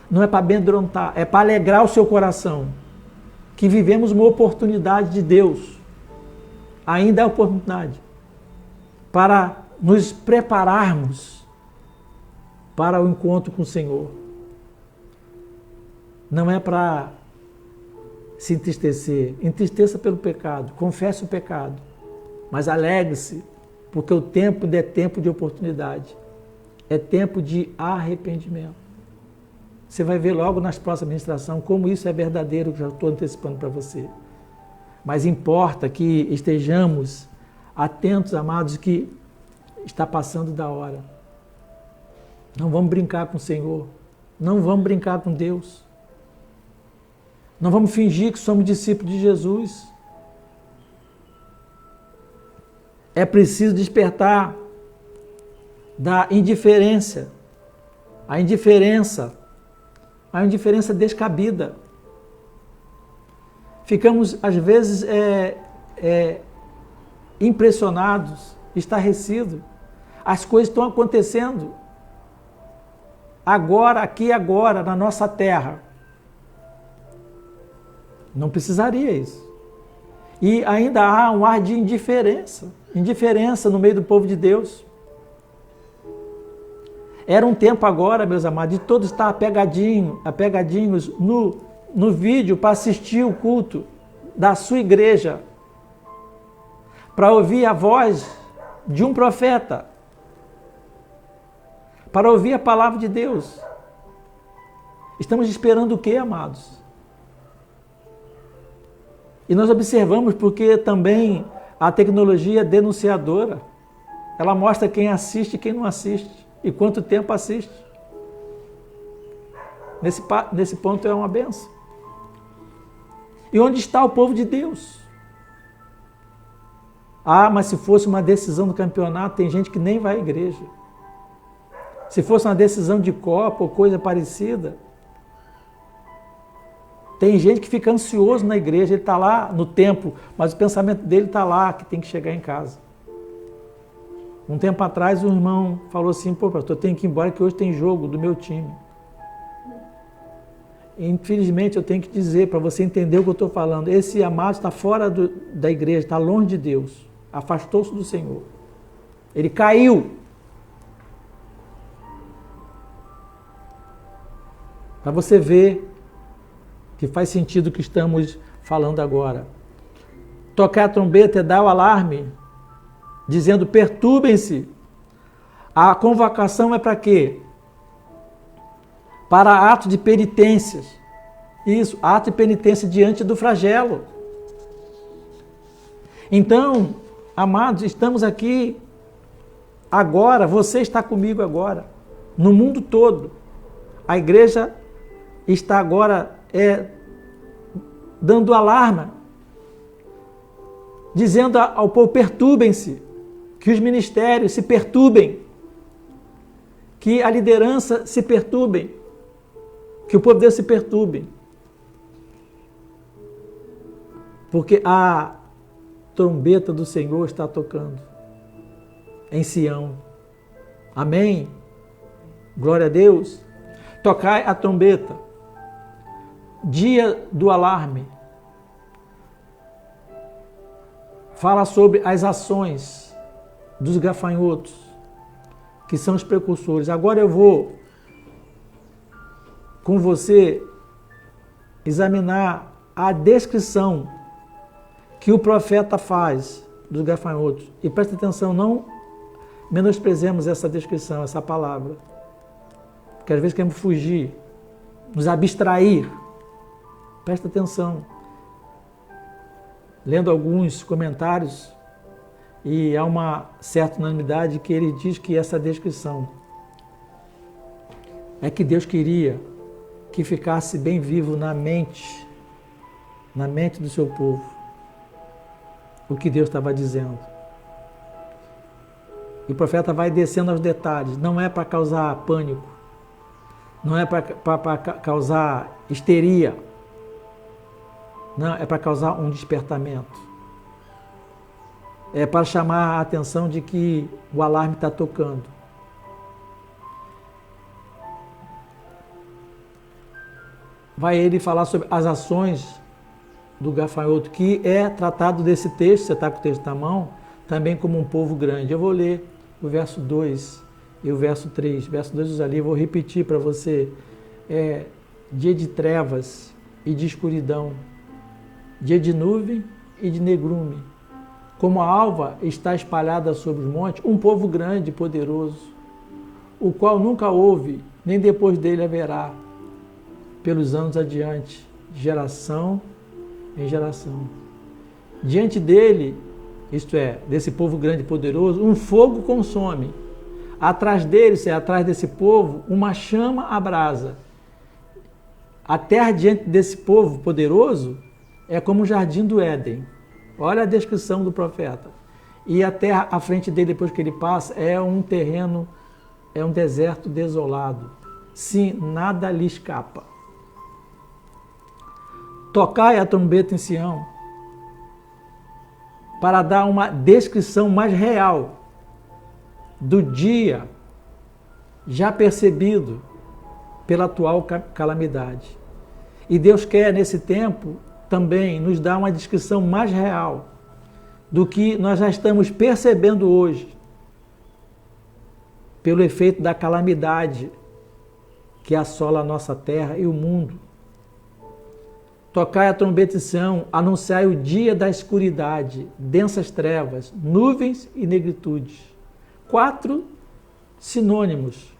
Não é para amedrontar, é para alegrar o seu coração. Que vivemos uma oportunidade de Deus. Ainda é oportunidade. Para nos prepararmos para o encontro com o Senhor. Não é para se entristecer. Entristeça pelo pecado, confesse o pecado. Mas alegre-se, porque o tempo é tempo de oportunidade. É tempo de arrependimento. Você vai ver logo nas próximas ministrações como isso é verdadeiro, que já estou antecipando para você. Mas importa que estejamos atentos, amados, que está passando da hora. Não vamos brincar com o Senhor. Não vamos brincar com Deus. Não vamos fingir que somos discípulos de Jesus. É preciso despertar da indiferença. A indiferença descabida. Ficamos, às vezes, impressionados, estarrecidos. As coisas estão acontecendo agora, aqui agora, na nossa terra. Não precisaria isso. E ainda há um ar de indiferença no meio do povo de Deus. Era um tempo agora, meus amados, de todos estar apegadinhos no vídeo para assistir o culto da sua igreja, para ouvir a voz de um profeta, para ouvir a palavra de Deus. Estamos esperando o quê, amados? E nós observamos porque também a tecnologia é denunciadora. Ela mostra quem assiste e quem não assiste. E quanto tempo assiste. Nesse ponto é uma benção. E onde está o povo de Deus? Ah, mas se fosse uma decisão do campeonato, tem gente que nem vai à igreja. Se fosse uma decisão de Copa ou coisa parecida, tem gente que fica ansioso na igreja, ele está lá no templo, mas o pensamento dele está lá, que tem que chegar em casa. Um tempo atrás, um irmão falou assim: pô, pastor, eu tenho que ir embora que hoje tem jogo do meu time. Infelizmente, eu tenho que dizer, para você entender o que eu estou falando, esse amado está fora da igreja, está longe de Deus, afastou-se do Senhor. Ele caiu. Para você ver que faz sentido o que estamos falando agora. Tocar a trombeta é dar o alarme, dizendo: perturbem-se. A convocação é para quê? Para ato de penitências. Isso, ato de penitência diante do flagelo. Então, amados, estamos aqui agora, você está comigo agora, no mundo todo. A igreja está agora dando alarme, dizendo ao povo: perturbem-se, que os ministérios se perturbem, que a liderança se perturbe, que o povo de Deus se perturbe. Porque a trombeta do Senhor está tocando em Sião. Amém? Glória a Deus. Tocai a trombeta. Dia do alarme. Fala sobre as ações dos gafanhotos, que são os precursores. Agora eu vou com você examinar a descrição que o profeta faz dos gafanhotos. E presta atenção, não menosprezemos essa descrição, essa palavra. Porque às vezes queremos fugir, nos abstrair. Presta atenção. Lendo alguns comentários, e há uma certa unanimidade que ele diz que essa descrição é que Deus queria que ficasse bem vivo na mente do seu povo, o que Deus estava dizendo. E o profeta vai descendo aos detalhes, não é para causar pânico, não é para causar histeria, não, é para causar um despertamento. É para chamar a atenção de que o alarme está tocando. Vai ele falar sobre as ações do gafanhoto, que é tratado desse texto, você está com o texto na mão, também como um povo grande. Eu vou ler o verso 2 e o verso 3. Verso 2 ali, eu vou repetir para você. Dia de trevas e de escuridão, dia de nuvem e de negrume. Como a alva está espalhada sobre os montes, um povo grande e poderoso, o qual nunca houve, nem depois dele haverá, pelos anos adiante, de geração em geração. Diante dele, isto é, desse povo grande e poderoso, um fogo consome. Atrás dele, atrás desse povo, uma chama abrasa. A terra diante desse povo poderoso é como o jardim do Éden. Olha a descrição do profeta. E a terra à frente dele, depois que ele passa, é um terreno, é um deserto desolado. Sim, nada lhe escapa. Tocai a trombeta em Sião, para dar uma descrição mais real do dia já percebido pela atual calamidade. E Deus quer, nesse tempo, também nos dar uma descrição mais real do que nós já estamos percebendo hoje, pelo efeito da calamidade que assola a nossa terra e o mundo. Tocai a trombeta em Sião, anunciai o dia da escuridade, densas trevas, nuvens e negritude. 4 sinônimos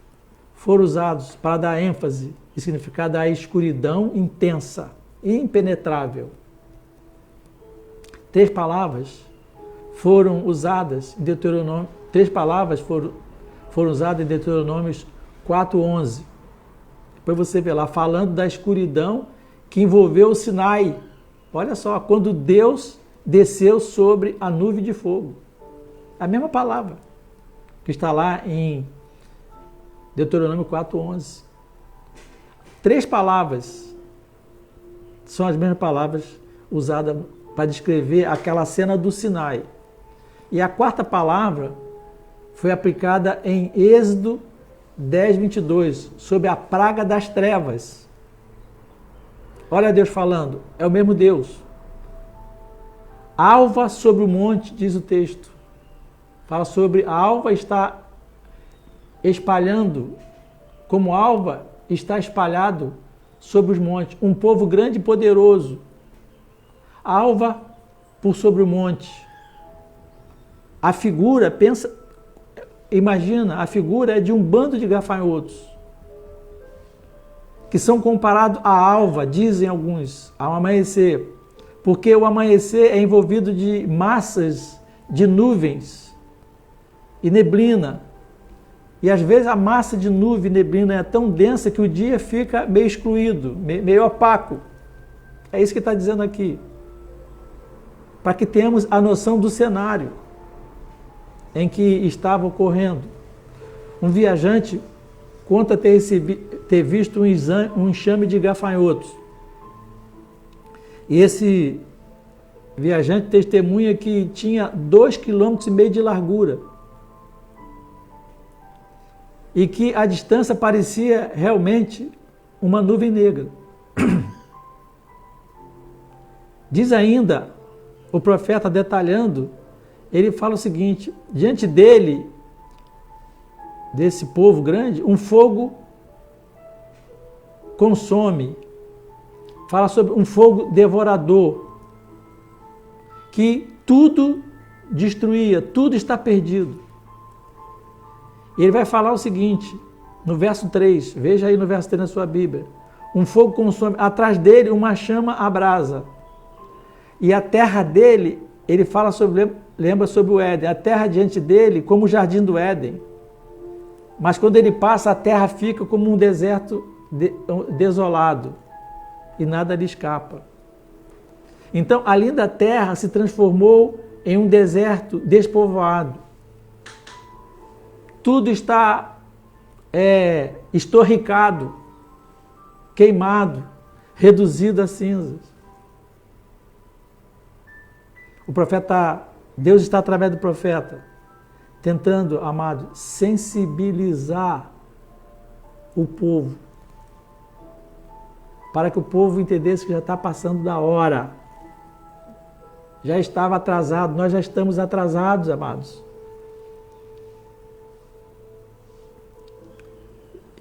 foram usados para dar ênfase e significado à escuridão intensa, impenetrável. 3 palavras foram usadas em Deuteronômio, 3 palavras foram usadas em Deuteronômio 4:11. Depois você vê lá, falando da escuridão que envolveu o Sinai. Olha só, quando Deus desceu sobre a nuvem de fogo. A mesma palavra que está lá em Deuteronômio 4:11. 3 palavras são as mesmas palavras usadas para descrever aquela cena do Sinai. E a 4ª palavra foi aplicada em Êxodo 10:22, sobre a praga das trevas. Olha Deus falando, é o mesmo Deus. Alva sobre o monte, diz o texto. Fala sobre a alva está espalhando, como alva está espalhado sobre os montes, um povo grande e poderoso. Alva por sobre o monte. A figura, imagina, a figura é de um bando de gafanhotos, que são comparados à alva, dizem alguns, ao amanhecer, porque o amanhecer é envolvido de massas de nuvens e neblina. E às vezes a massa de nuvem e neblina é tão densa que o dia fica meio excluído, meio opaco. É isso que está dizendo aqui. Para que tenhamos a noção do cenário em que estava ocorrendo. Um viajante conta ter visto um enxame de gafanhotos. E esse viajante testemunha que tinha 2,5 km de largura. E que a distância parecia realmente uma nuvem negra. Diz ainda o profeta, detalhando, ele fala o seguinte: diante dele, desse povo grande, um fogo consome. fala sobre um fogo devorador, que tudo destruía, tudo está perdido. Ele vai falar o seguinte, no verso 3, veja aí no verso 3 na sua Bíblia, um fogo consome, atrás dele uma chama abrasa, e a terra dele, ele fala sobre, lembra sobre o Éden, a terra diante dele como o jardim do Éden, mas quando ele passa a terra fica como um deserto desolado, e nada lhe escapa. Então a linda terra se transformou em um deserto despovoado. Tudo está estorricado, queimado, reduzido a cinzas. O profeta, Deus está através do profeta, tentando, amado, sensibilizar o povo, para que o povo entendesse que já está passando da hora. Já estava atrasado, nós já estamos atrasados, amados.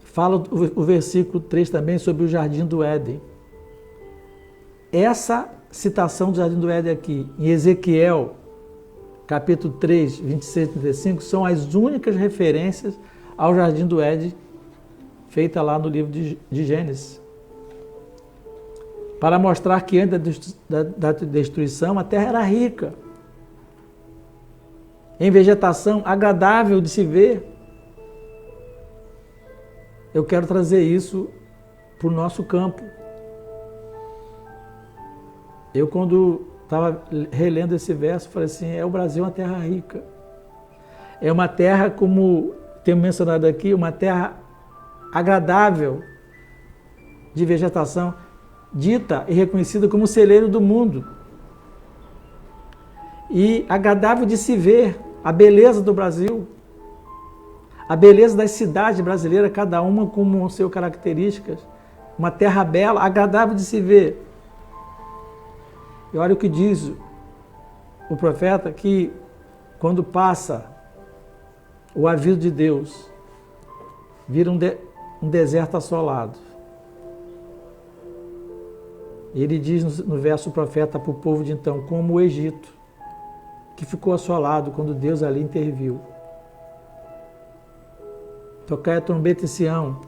Fala o versículo 3 também sobre o jardim do Éden. Essa citação do jardim do Éden aqui, em Ezequiel, capítulo 3, 26 e 35, são as únicas referências ao jardim do Éden, feita lá no livro de Gênesis. Para mostrar que antes da destruição a terra era rica, em vegetação agradável de se ver. Eu quero trazer isso para o nosso campo. Eu, quando estava relendo esse verso, falei assim, o Brasil é uma terra rica. É uma terra, como temos mencionado aqui, uma terra agradável de vegetação, dita e reconhecida como o celeiro do mundo. E agradável de se ver a beleza do Brasil, a beleza das cidades brasileiras, cada uma com suas características, uma terra bela, agradável de se ver. E olha o que diz o profeta, que quando passa o aviso de Deus, vira um deserto assolado. Ele diz no verso o profeta para o povo de então, como o Egito, que ficou assolado quando Deus ali interviu. Tocar a trombeta em Sião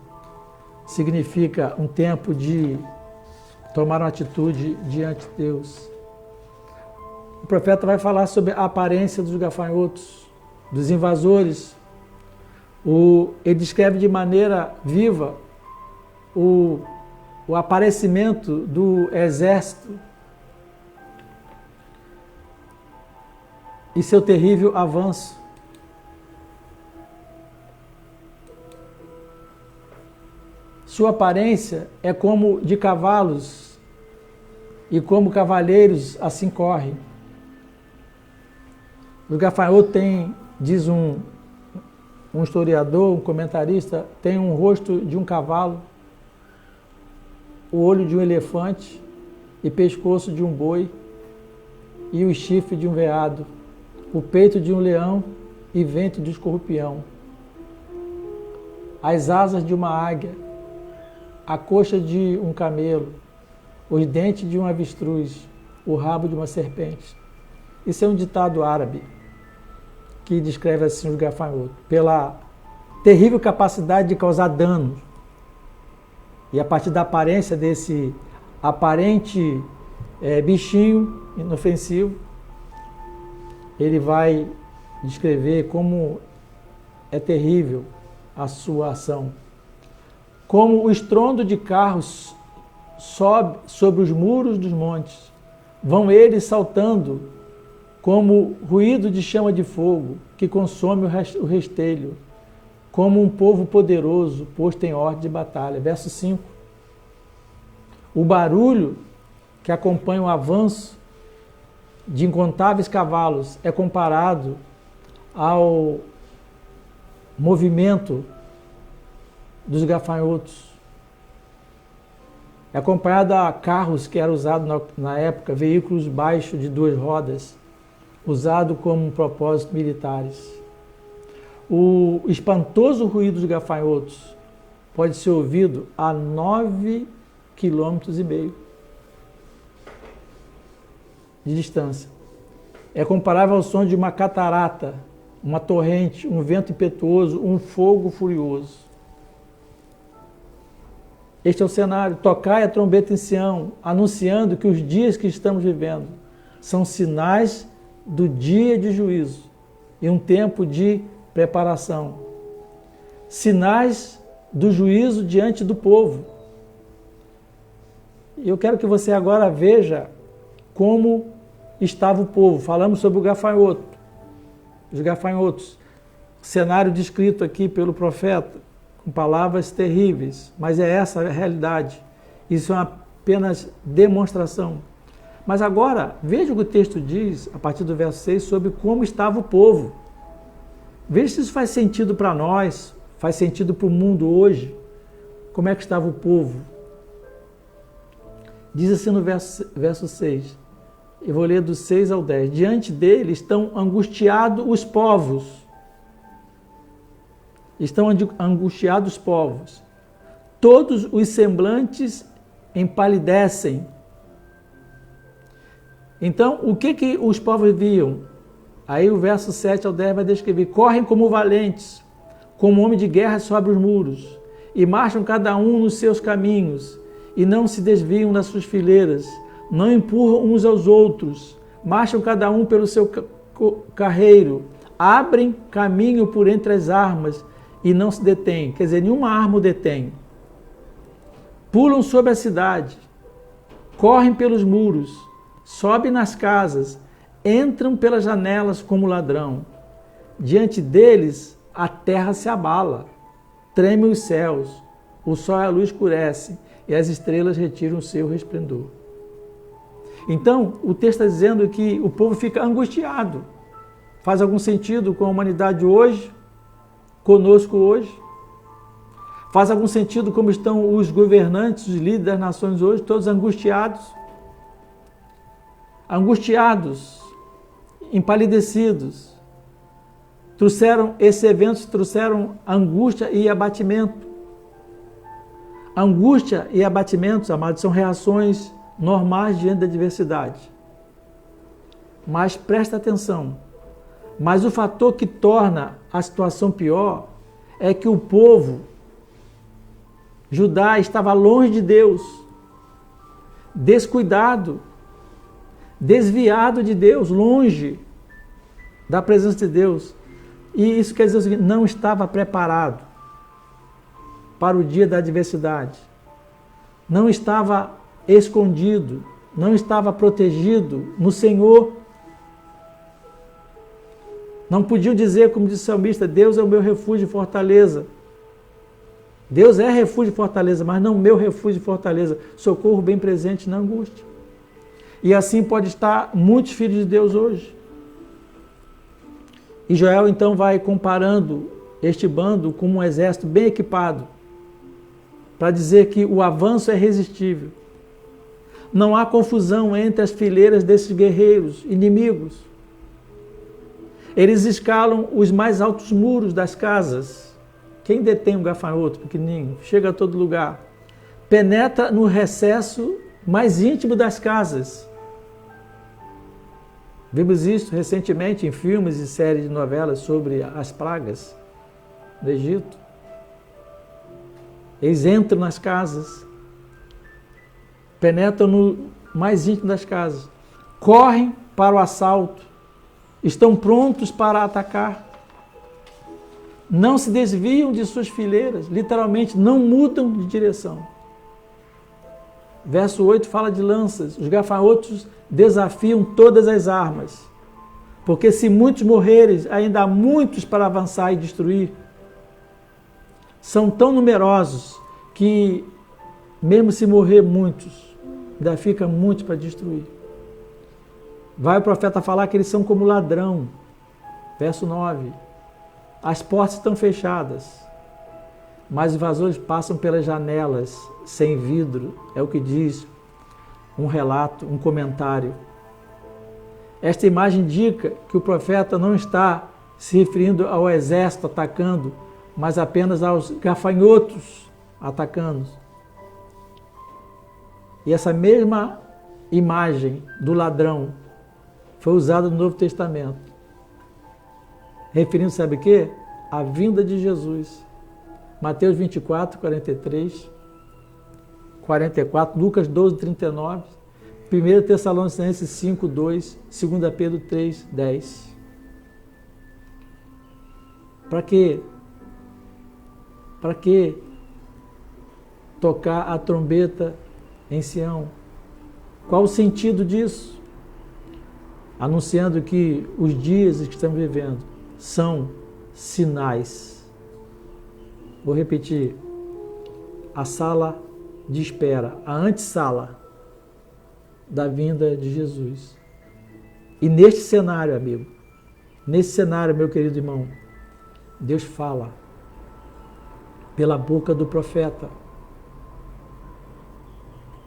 significa um tempo de tomar uma atitude diante de Deus. O profeta vai falar sobre a aparência dos gafanhotos, dos invasores. Ele descreve de maneira viva o aparecimento do exército e seu terrível avanço. Sua aparência é como de cavalos, e como cavaleiros assim correm. O gafanhoto tem, diz um historiador, um comentarista, tem um rosto de um cavalo, o olho de um elefante, e pescoço de um boi, e o chifre de um veado, o peito de um leão e ventre de escorpião, as asas de uma águia, a coxa de um camelo, os dentes de um avestruz, o rabo de uma serpente. Isso é um ditado árabe que descreve assim os gafanhotos, pela terrível capacidade de causar dano. E a partir da aparência desse aparente bichinho inofensivo, ele vai descrever como é terrível a sua ação. Como o estrondo de carros sobe sobre os muros dos montes, vão eles saltando como ruído de chama de fogo que consome o restelho, como um povo poderoso posto em ordem de batalha. Verso 5. O barulho que acompanha o avanço de incontáveis cavalos é comparado ao movimento dos gafanhotos. É comparado a carros que eram usados na época, veículos baixos de 2 rodas, usados como propósitos militares. O espantoso ruído dos gafanhotos pode ser ouvido a 9,5 km. de distância. É comparável ao som de uma catarata, uma torrente, um vento impetuoso, um fogo furioso. Este é o cenário. Tocai a trombeta em Sião, anunciando que os dias que estamos vivendo são sinais do dia de juízo e um tempo de preparação. Sinais do juízo diante do povo. Eu quero que você agora veja como estava o povo. Falamos sobre o gafanhoto, os gafanhotos. Cenário descrito aqui pelo profeta, com palavras terríveis, mas é essa a realidade. Isso é apenas demonstração. Mas agora, veja o que o texto diz, a partir do verso 6, sobre como estava o povo. Veja se isso faz sentido para nós, faz sentido para o mundo hoje. Como é que estava o povo? Diz assim no verso 6, eu vou ler do 6 ao 10. Diante dele estão angustiados os povos. Estão angustiados os povos. Todos os semblantes empalidecem. Então, o que os povos viam? Aí o verso 7 ao 10 vai descrever. Correm como valentes, como homem de guerra sobre os muros, e marcham cada um nos seus caminhos, e não se desviam das suas fileiras, não empurram uns aos outros, marcham cada um pelo seu carreiro, abrem caminho por entre as armas e não se detêm. Quer dizer, nenhuma arma o detém. Pulam sobre a cidade, correm pelos muros, sobem nas casas, entram pelas janelas como ladrão. Diante deles, a terra se abala, tremem os céus, o sol e a luz escurecem e as estrelas retiram o seu resplendor. Então, o texto está dizendo que o povo fica angustiado. Faz algum sentido com a humanidade hoje? Conosco hoje? Faz algum sentido como estão os governantes, os líderes das nações hoje, todos angustiados? Angustiados, empalidecidos. Esses eventos trouxeram angústia e abatimento. Angústia e abatimentos, amados, são reações normais diante da adversidade. Mas presta atenção. Mas o fator que torna a situação pior é que o povo Judá estava longe de Deus, descuidado, desviado de Deus, longe da presença de Deus. E isso quer dizer o seguinte, não estava preparado para o dia da adversidade. Não estava escondido, não estava protegido no Senhor. Não podiam dizer, como disse o salmista, Deus é o meu refúgio e fortaleza. Deus é refúgio e fortaleza, mas não meu refúgio e fortaleza. Socorro bem presente na angústia. E assim pode estar muitos filhos de Deus hoje. E Joel então vai comparando este bando com um exército bem equipado, para dizer que o avanço é irresistível. Não há confusão entre as fileiras desses guerreiros inimigos. Eles escalam os mais altos muros das casas. Quem detém um gafanhoto pequenininho? Chega a todo lugar. Penetra no recesso mais íntimo das casas. Vimos isso recentemente em filmes e séries de novelas sobre as pragas do Egito. Eles entram nas casas, penetram no mais íntimo das casas, correm para o assalto, estão prontos para atacar, não se desviam de suas fileiras, literalmente não mudam de direção. Verso 8 fala de lanças, os gafanhotos desafiam todas as armas, porque se muitos morrerem, ainda há muitos para avançar e destruir. São tão numerosos que, mesmo se morrer muitos, ainda fica muitos para destruir. Vai o profeta falar que eles são como ladrão. Verso 9. As portas estão fechadas, mas os invasores passam pelas janelas sem vidro. É o que diz um relato, um comentário. Esta imagem indica que o profeta não está se referindo ao exército atacando, mas apenas aos gafanhotos atacando. E essa mesma imagem do ladrão foi usada no Novo Testamento. Referindo, sabe o quê? A vinda de Jesus. Mateus 24, 43, 44, Lucas 12, 39, 1 Tessalonicenses 5, 2, 2 Pedro 3, 10. Para quê? Para que tocar a trombeta em Sião? Qual o sentido disso? Anunciando que os dias que estamos vivendo são sinais. Vou repetir. A sala de espera, a antessala da vinda de Jesus. E neste cenário, amigo, nesse cenário, meu querido irmão, Deus fala pela boca do profeta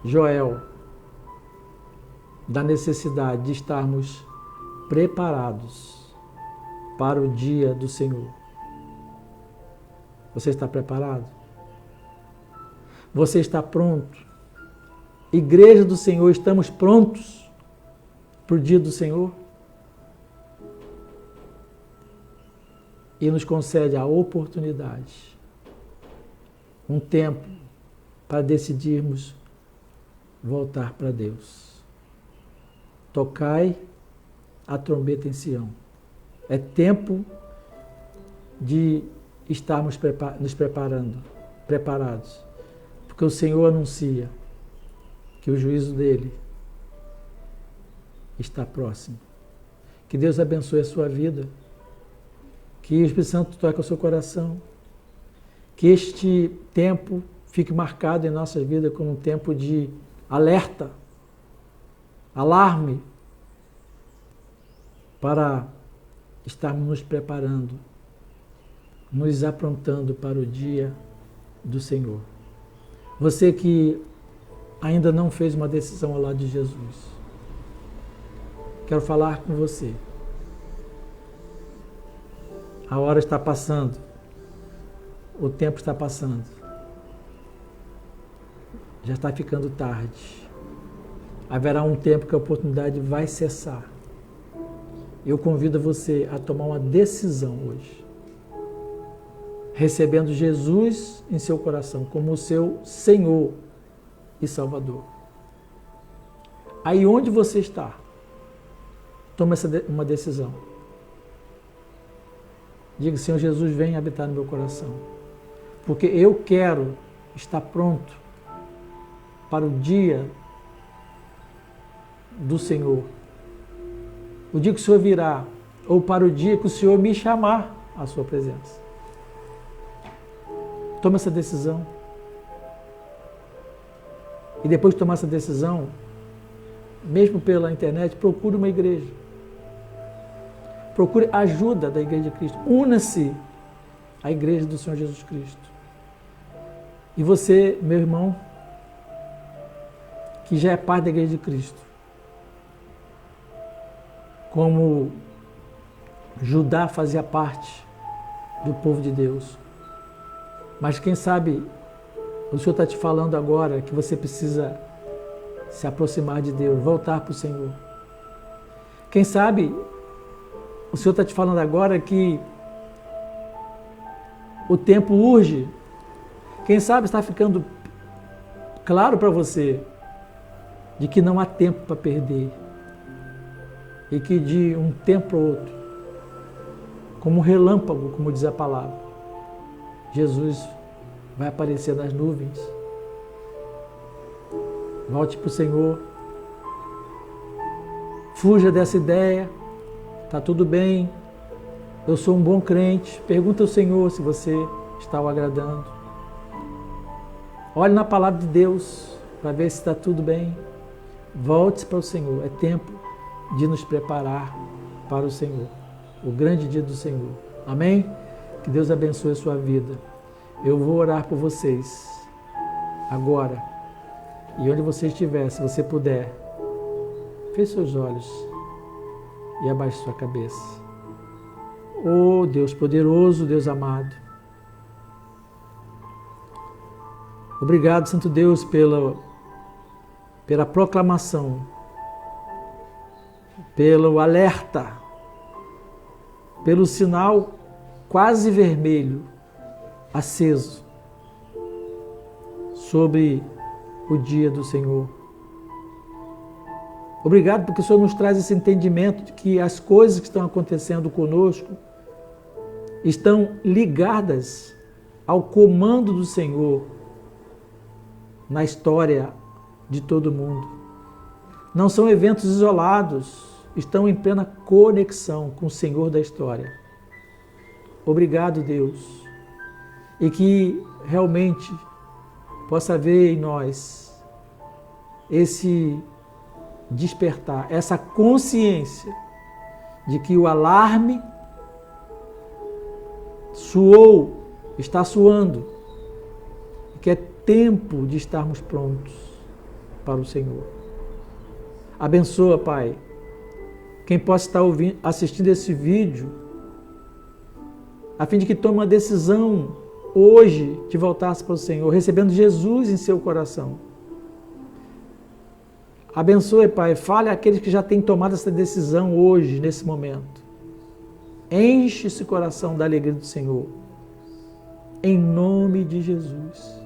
Joel da necessidade de estarmos preparados para o dia do Senhor. Você está preparado? Você está pronto? Igreja do Senhor, estamos prontos para o dia do Senhor? E nos concede a oportunidade, um tempo para decidirmos voltar para Deus. Tocai a trombeta em Sião. É tempo de estarmos nos preparados, porque o Senhor anuncia que o juízo dele está próximo. Que Deus abençoe a sua vida, que o Espírito Santo toque o seu coração, que este tempo fique marcado em nossas vidas como um tempo de alerta, alarme, para estarmos nos preparando, nos aprontando para o dia do Senhor. Você que ainda não fez uma decisão ao lado de Jesus, quero falar com você. A hora está passando, o tempo está passando, já está ficando tarde. Haverá um tempo que a oportunidade vai cessar. Eu convido você a tomar uma decisão hoje, recebendo Jesus em seu coração como o seu Senhor e Salvador. Aí onde você está, toma uma decisão. Diga: Senhor Jesus, vem habitar no meu coração, porque eu quero estar pronto para o dia do Senhor, o dia que o Senhor virá, ou para o dia que o Senhor me chamar à sua presença. Toma essa decisão. E depois de tomar essa decisão, mesmo pela internet, procure uma igreja. Procure a ajuda da Igreja de Cristo. Una-se à Igreja do Senhor Jesus Cristo. E você, meu irmão, que já é parte da Igreja de Cristo, como Judá fazia parte do povo de Deus. Mas quem sabe o Senhor está te falando agora que você precisa se aproximar de Deus, voltar para o Senhor. Quem sabe o Senhor está te falando agora que o tempo urge. Quem sabe está ficando claro para você de que não há tempo para perder. E que de um tempo para outro, como um relâmpago, como diz a palavra, Jesus vai aparecer nas nuvens. Volte para o Senhor. Fuja dessa ideia. Está tudo bem. Eu sou um bom crente. Pergunta ao Senhor se você está o agradando. Olhe na palavra de Deus para ver se está tudo bem. Volte para o Senhor. É tempo de nos preparar para o Senhor, o grande dia do Senhor. Amém? Que Deus abençoe a sua vida. Eu vou orar por vocês agora. E onde você estiver, se você puder, feche seus olhos e abaixe sua cabeça. Oh Deus poderoso, Deus amado. Obrigado, Santo Deus, pela proclamação pelo alerta, pelo sinal quase vermelho, aceso, sobre o dia do Senhor. Obrigado porque o Senhor nos traz esse entendimento de que as coisas que estão acontecendo conosco estão ligadas ao comando do Senhor na história de todo mundo. Não são eventos isolados, estão em plena conexão com o Senhor da história. Obrigado, Deus, e que realmente possa haver em nós esse despertar, essa consciência de que o alarme soou, está soando, e que é tempo de estarmos prontos para o Senhor. Abençoa, Pai, quem possa estar assistindo esse vídeo, a fim de que tome uma decisão hoje de voltar-se para o Senhor, recebendo Jesus em seu coração. Abençoe, Pai, fale àqueles que já têm tomado essa decisão hoje, nesse momento. Enche esse coração da alegria do Senhor. Em nome de Jesus.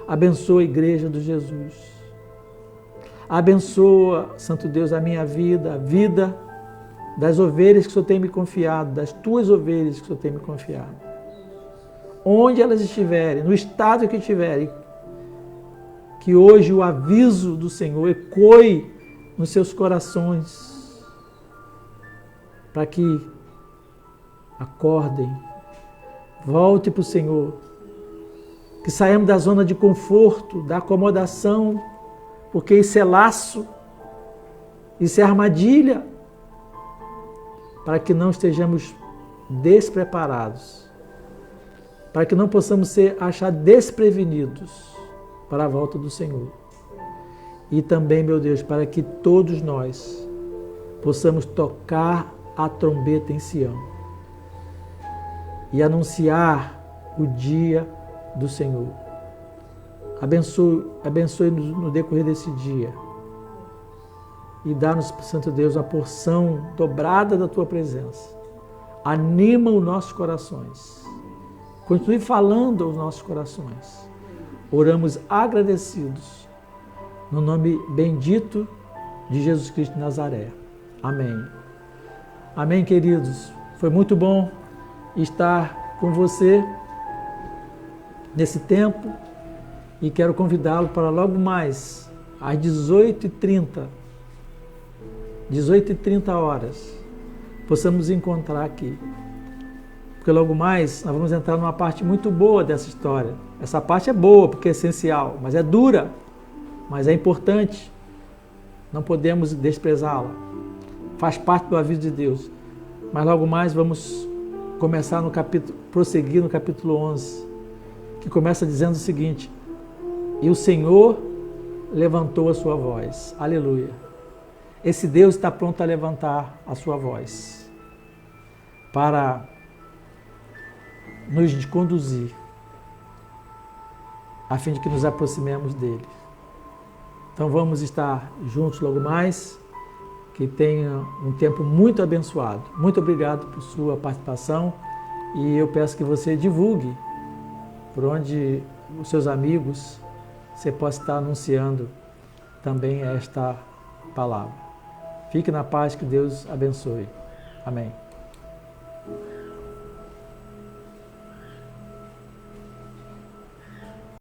Abençoa a igreja de Jesus. Abençoa, Santo Deus, a minha vida, a vida das ovelhas que o Senhor tem me confiado, das tuas ovelhas que o Senhor tem me confiado. Onde elas estiverem, no estado que estiverem, que hoje o aviso do Senhor ecoe nos seus corações, para que acordem, volte para o Senhor, que saiamos da zona de conforto, da acomodação, porque isso é laço, isso é armadilha, para que não estejamos despreparados, para que não possamos ser achados desprevenidos para a volta do Senhor. E também, meu Deus, para que todos nós possamos tocar a trombeta em Sião e anunciar o dia do Senhor. Abençoe-nos no decorrer desse dia e dá-nos, Santo Deus, a porção dobrada da Tua presença. Anima os nossos corações. Continue falando aos nossos corações. Oramos agradecidos, no nome bendito de Jesus Cristo de Nazaré. Amém. Amém, queridos. Foi muito bom estar com você nesse tempo e quero convidá-lo para logo mais, às 18h30, 18h30, possamos encontrar aqui. Porque logo mais nós vamos entrar numa parte muito boa dessa história. Essa parte é boa porque é essencial, mas é dura, mas é importante. Não podemos desprezá-la. Faz parte do aviso de Deus. Mas logo mais vamos começar no capítulo, prosseguir no capítulo 11, que começa dizendo o seguinte: e o Senhor levantou a sua voz. Aleluia. Esse Deus está pronto a levantar a sua voz para nos conduzir, a fim de que nos aproximemos dele. Então vamos estar juntos logo mais, que tenha um tempo muito abençoado. Muito obrigado por sua participação e eu peço que você divulgue por onde os seus amigos você possa estar anunciando também esta palavra. Fique na paz, que Deus abençoe. Amém.